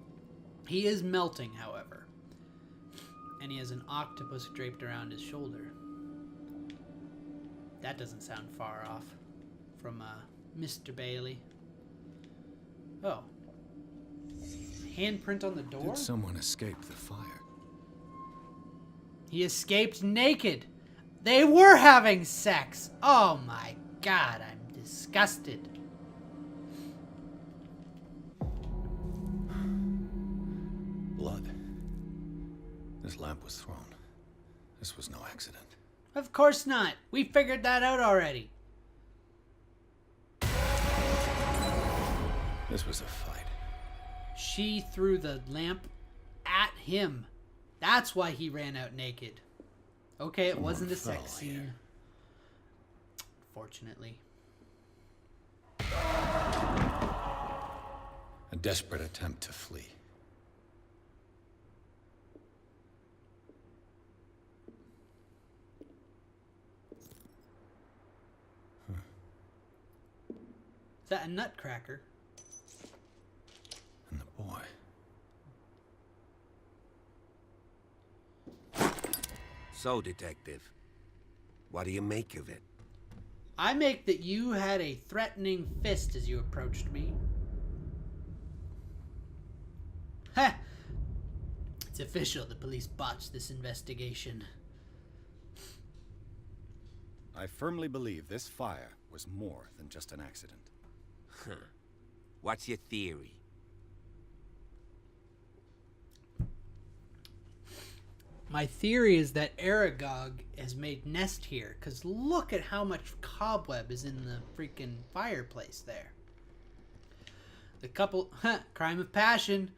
He is melting, however. And he has an octopus draped around his shoulder. That doesn't sound far off from Mr. Bailey. Oh. Handprint on the door? Did someone escape the fire? He escaped naked. They were having sex. Oh my god, I'm disgusted. Blood. This lamp was thrown. This was no accident. Of course not. We figured that out already. This was a fight. She threw the lamp at him. That's why he ran out naked. Okay, it wasn't a sex scene. Fortunately. A desperate attempt to flee. Is that a nutcracker? And the boy. So, Detective, what do you make of it? I make that you had a threatening fist as you approached me. Ha! It's official. The police botched this investigation. I firmly believe this fire was more than just an accident. Huh. What's your theory? My theory is that Aragog has made nest here, because look at how much cobweb is in the freaking fireplace there. The couple, crime of passion.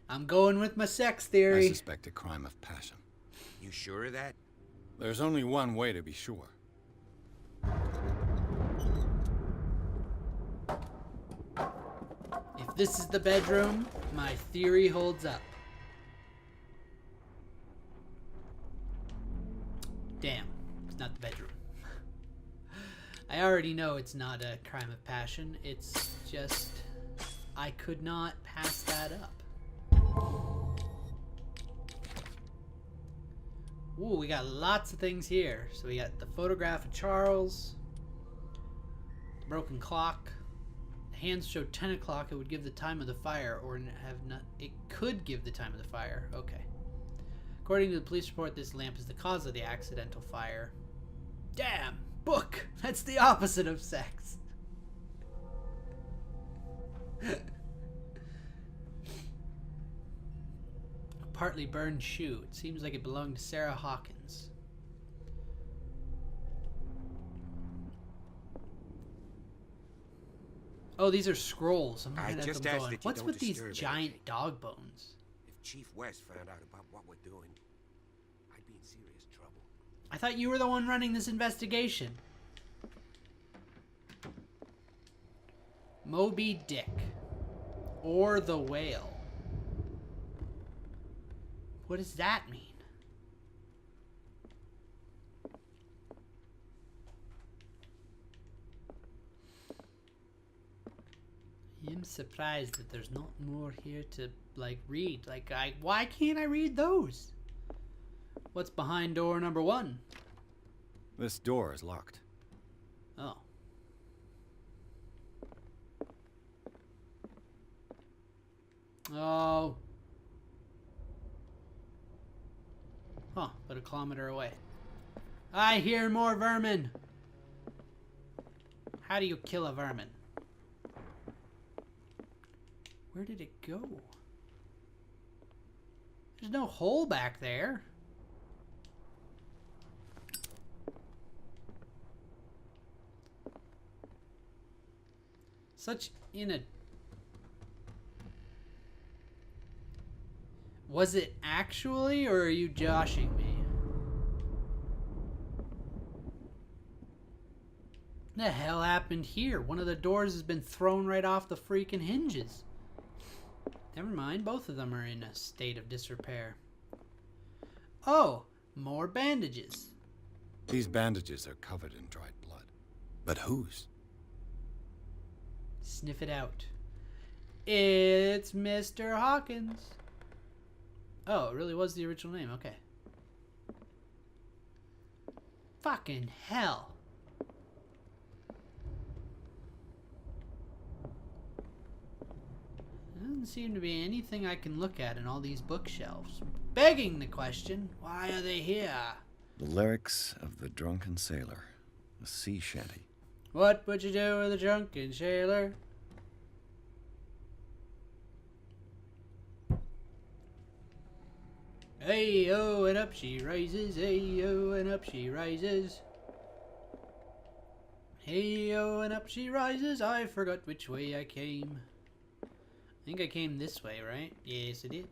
I'm going with my sex theory. I suspect a crime of passion. You sure of that? There's only one way to be sure. If this is the bedroom, my theory holds up. Damn, it's not the bedroom. I already know it's not a crime of passion. It's just, I could not pass that up. Ooh, we got lots of things here. So we got the photograph of Charles, the broken clock. The hands show 10 o'clock. It would give the time of the fire, or have not. It could give the time of the fire. Okay. According to the police report, this lamp is the cause of the accidental fire. Damn! Book! That's the opposite of sex. A partly burned shoe. It seems like it belonged to Sarah Hawkins. Oh, these are scrolls. I'm looking at them going, what's with these giant dog bones? If Chief West found out about what we're doing, I'd be in serious trouble. I thought you were the one running this investigation. Moby Dick. Or the whale. What does that mean? I'm surprised that there's not more here to, like, read. Like, why can't I read those? What's behind door number 1? This door is locked. Oh. Oh. Huh, but a kilometer away. I hear more vermin. How do you kill a vermin? Where did it go? There's no hole back there. Such in a... Was it actually, or are you joshing me? The hell happened here? One of the doors has been thrown right off the freaking hinges. Never mind, both of them are in a state of disrepair. Oh, more bandages. These bandages are covered in dried blood. But whose? Sniff it out. It's Mr. Hawkins. Oh, it really was the original name. Okay. Fucking hell. There doesn't seem to be anything I can look at in all these bookshelves. Begging the question, why are they here? The lyrics of the drunken sailor. A sea shanty. What would you do with a drunken sailor? Hey oh, and up she rises. Hey oh, and up she rises. Hey oh, and up she rises. I forgot which way I came. I think I came this way, right? Yes, I did.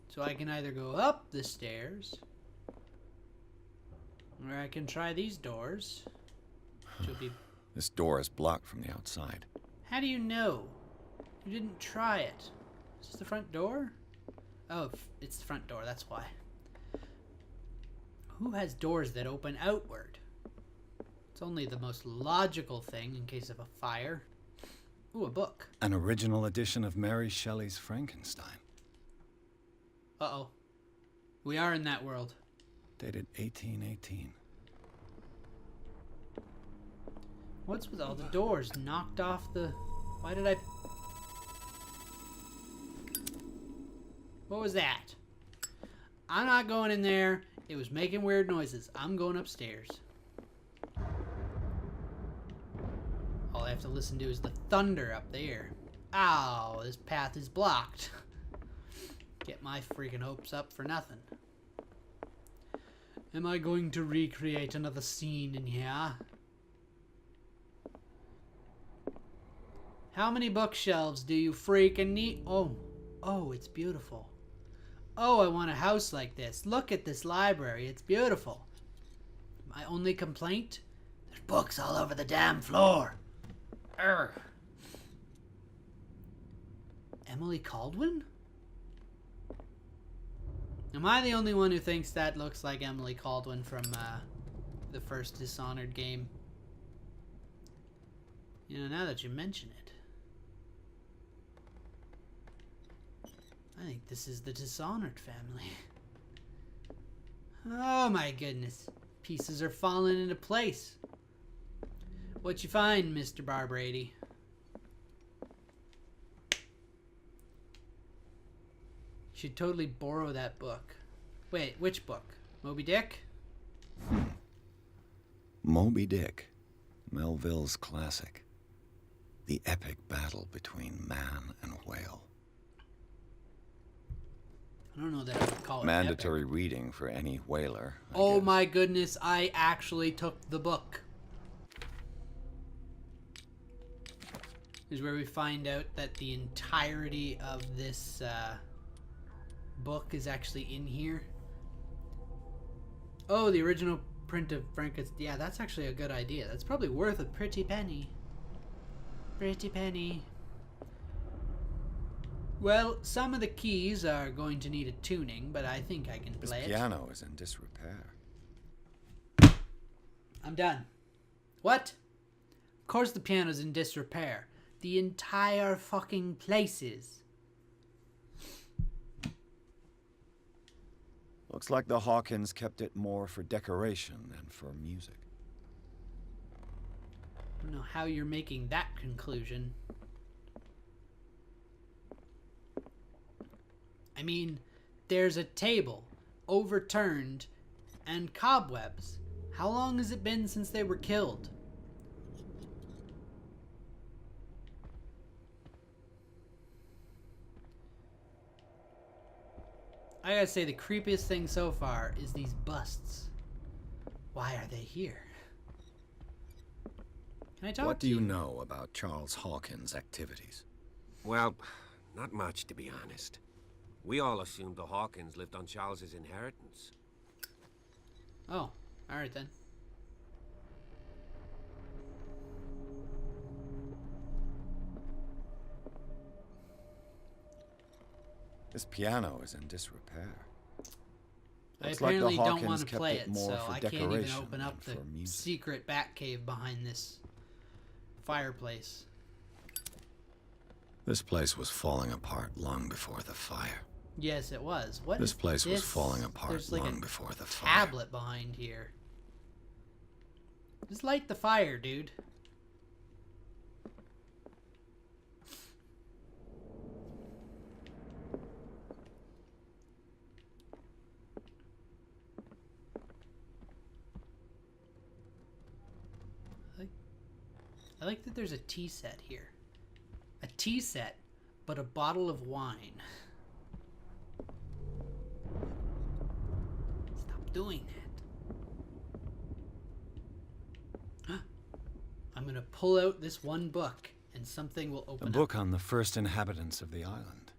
So I can either go up the stairs, or I can try these doors, which will be... This door is blocked from the outside. How do you know? You didn't try it. Is this the front door? Oh, it's the front door, that's why. Who has doors that open outward? It's only the most logical thing in case of a fire. Ooh, a book. An original edition of Mary Shelley's Frankenstein. Uh-oh. We are in that world. Dated 1818. What's with all the doors knocked off the... Why did I... What was that? I'm not going in there. It was making weird noises. I'm going upstairs. All I have to listen to is the thunder up there. Ow, this path is blocked. Get my freaking hopes up for nothing. Am I going to recreate another scene in here? How many bookshelves do you freaking need? Oh, it's beautiful. Oh, I want a house like this. Look at this library. It's beautiful. My only complaint? There's books all over the damn floor. Urgh. Emily Caldwin? Am I the only one who thinks that looks like Emily Caldwin from the first Dishonored game? You know, now that you mention it. I think this is the Dishonored family. Oh my goodness. Pieces are falling into place. What you find, Mr. Barbrady? Should totally borrow that book. Wait, which book? Moby Dick? Moby Dick. Melville's classic. The epic battle between man and whale. I don't know that I would call it Mandatory epic. reading for any whaler. I Oh guess. my goodness, I actually took the book. This is where we find out that the entirety of this book is actually in here. Oh, the original print of Frankenstein. Yeah, that's actually a good idea. That's probably worth a pretty penny. Pretty penny. Well, some of the keys are going to need a tuning, but I think I can This play it. piano is in disrepair. I'm done. What? Of course the piano's in disrepair. The entire fucking place is. Looks like the Hawkins kept it more for decoration than for music. I don't know how you're making that conclusion. I mean, there's a table, overturned, and cobwebs. How long has it been since they were killed? I gotta say, the creepiest thing so far is these busts. Why are they here? Can I talk What to do you know about Charles Hawkins' activities? Well, not much, to be honest. We all assumed the Hawkins lived on Charles's inheritance. Oh, alright then. This piano is in disrepair. I Looks like the apparently don't Hawkins want to kept play it it, more so for I can't even decoration open up than the for music. secret bat cave behind this fireplace. This place was falling apart long before the fire. Yes, it was. What This is place was this? falling apart There's like long a before the fire. tablet behind here. Just light the fire, dude. I like that there's a tea set here. A tea set, but a bottle of wine. Stop doing that. I'm gonna pull out this one book and something will open A book on the first inhabitants of the island.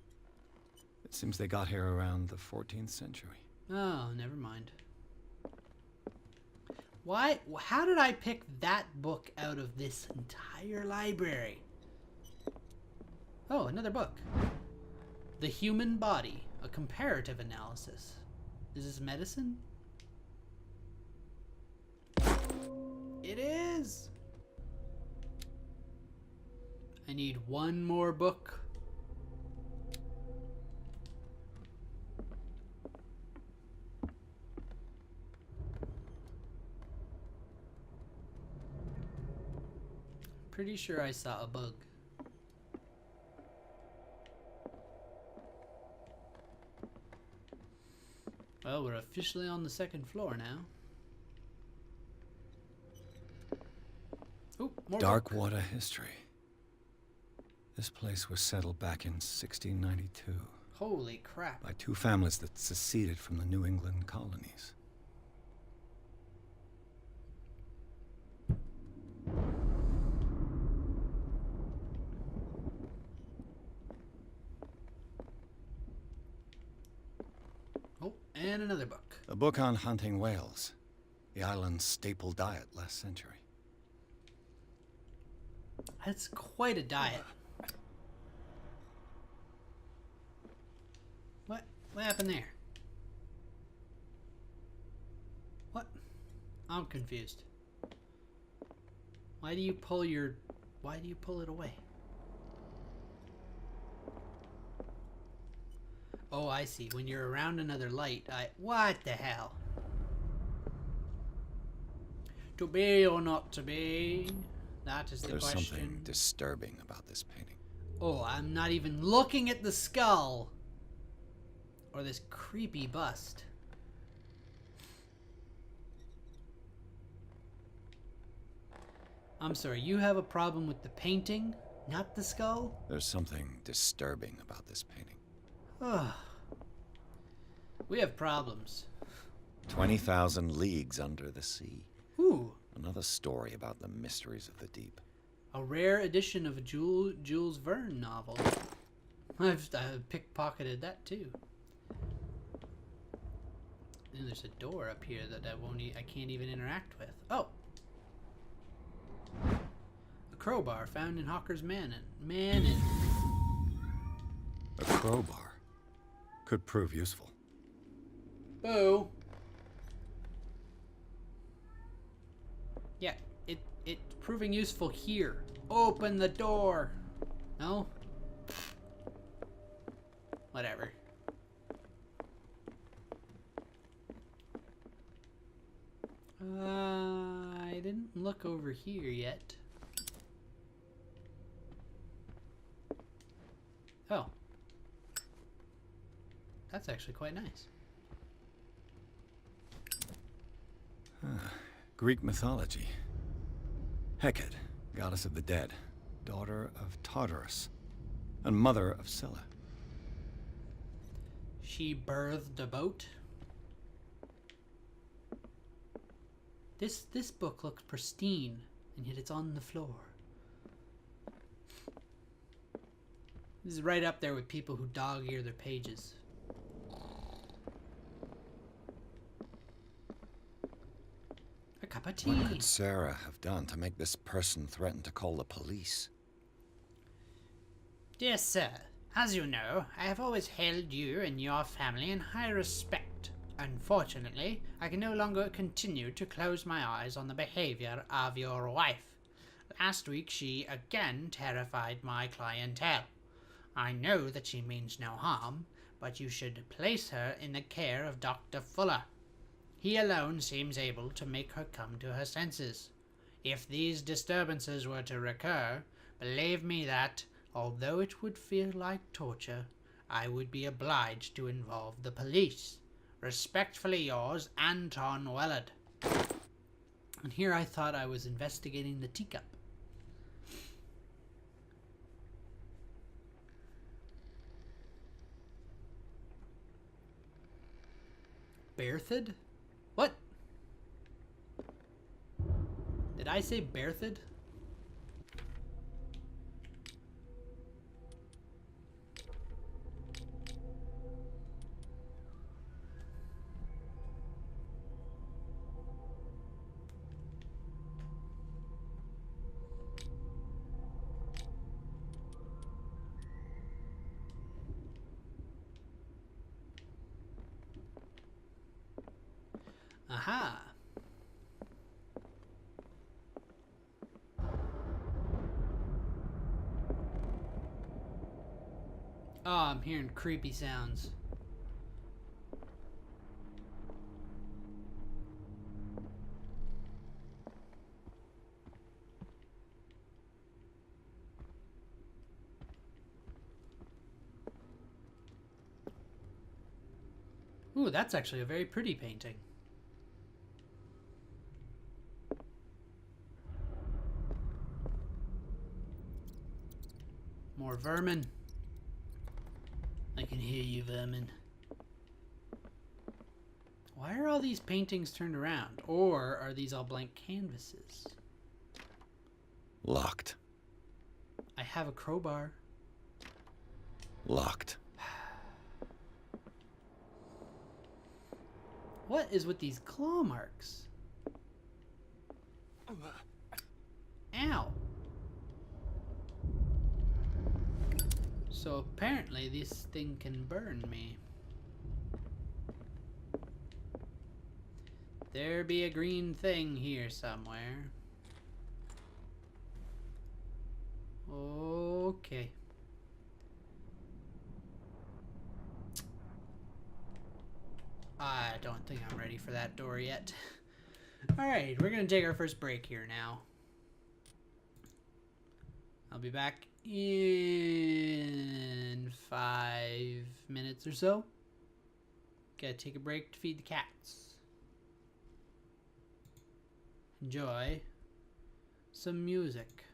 It seems they got here around the 14th century. Oh, never mind. Why? How did I pick that book out of this entire library? Oh, another book. The Human Body, a comparative analysis. Is this medicine? It is! I need one more book. Pretty sure I saw a bug. Well, we're officially on the second floor now. Oh, more book. Darkwater history. This place was settled back in 1692 Holy crap. by two families that seceded from the New England colonies. Oh, and another book. A book on hunting whales, the island's staple diet last century. That's quite a diet. What happened there? What? I'm confused. Why do you pull it away? Oh, I see. When you're around another light, what the hell? To be or not to be? That is the There's question. something disturbing about this painting. Oh, I'm not even looking at the skull. Or this creepy bust. I'm sorry, you have a problem with the painting, not the skull? There's something disturbing about this painting. Ugh. We have problems. 20,000 leagues under the sea. Ooh. Another story about the mysteries of the deep. A rare edition of a Jules Verne novel. I've pickpocketed that too. And there's a door up here that I can't even interact with. Oh! A crowbar found in Hawker's Mannon. A crowbar could prove useful. Boo! Yeah, it's proving useful here. Open the door! No? Whatever. I didn't look over here yet. Oh. That's actually quite nice. Greek mythology. Hecate, goddess of the dead, daughter of Tartarus, and mother of Scylla. She birthed a boat. This book looks pristine, and yet it's on the floor. This is right up there with people who dog-ear their pages. A cup of tea. What could Sarah have done to make this person threaten to call the police? Dear sir, As you know, I have always held you and your family in high respect. Unfortunately, I can no longer continue to close my eyes on the behavior of your wife. Last week she again terrified my clientele. I know that she means no harm, but you should place her in the care of Dr. Fuller. He alone seems able to make her come to her senses. If these disturbances were to recur, believe me that, although it would feel like torture, I would be obliged to involve the police. Respectfully yours, Anton Wellard. And here I thought I was investigating the teacup. Berthid? What? Did I say Berthid? Aha. Oh, I'm hearing creepy sounds. Ooh, that's actually a very pretty painting. More vermin. I can hear you, vermin. Why are all these paintings turned around? Or are these all blank canvases? Locked. I have a crowbar. Locked. What is with these claw marks? Ow. So apparently this thing can burn me. There be a green thing here somewhere. Okay. I don't think I'm ready for that door yet. Alright, we're gonna take our first break here now. I'll be back in 5 minutes or so. Gotta take a break to feed the cats. Enjoy some music.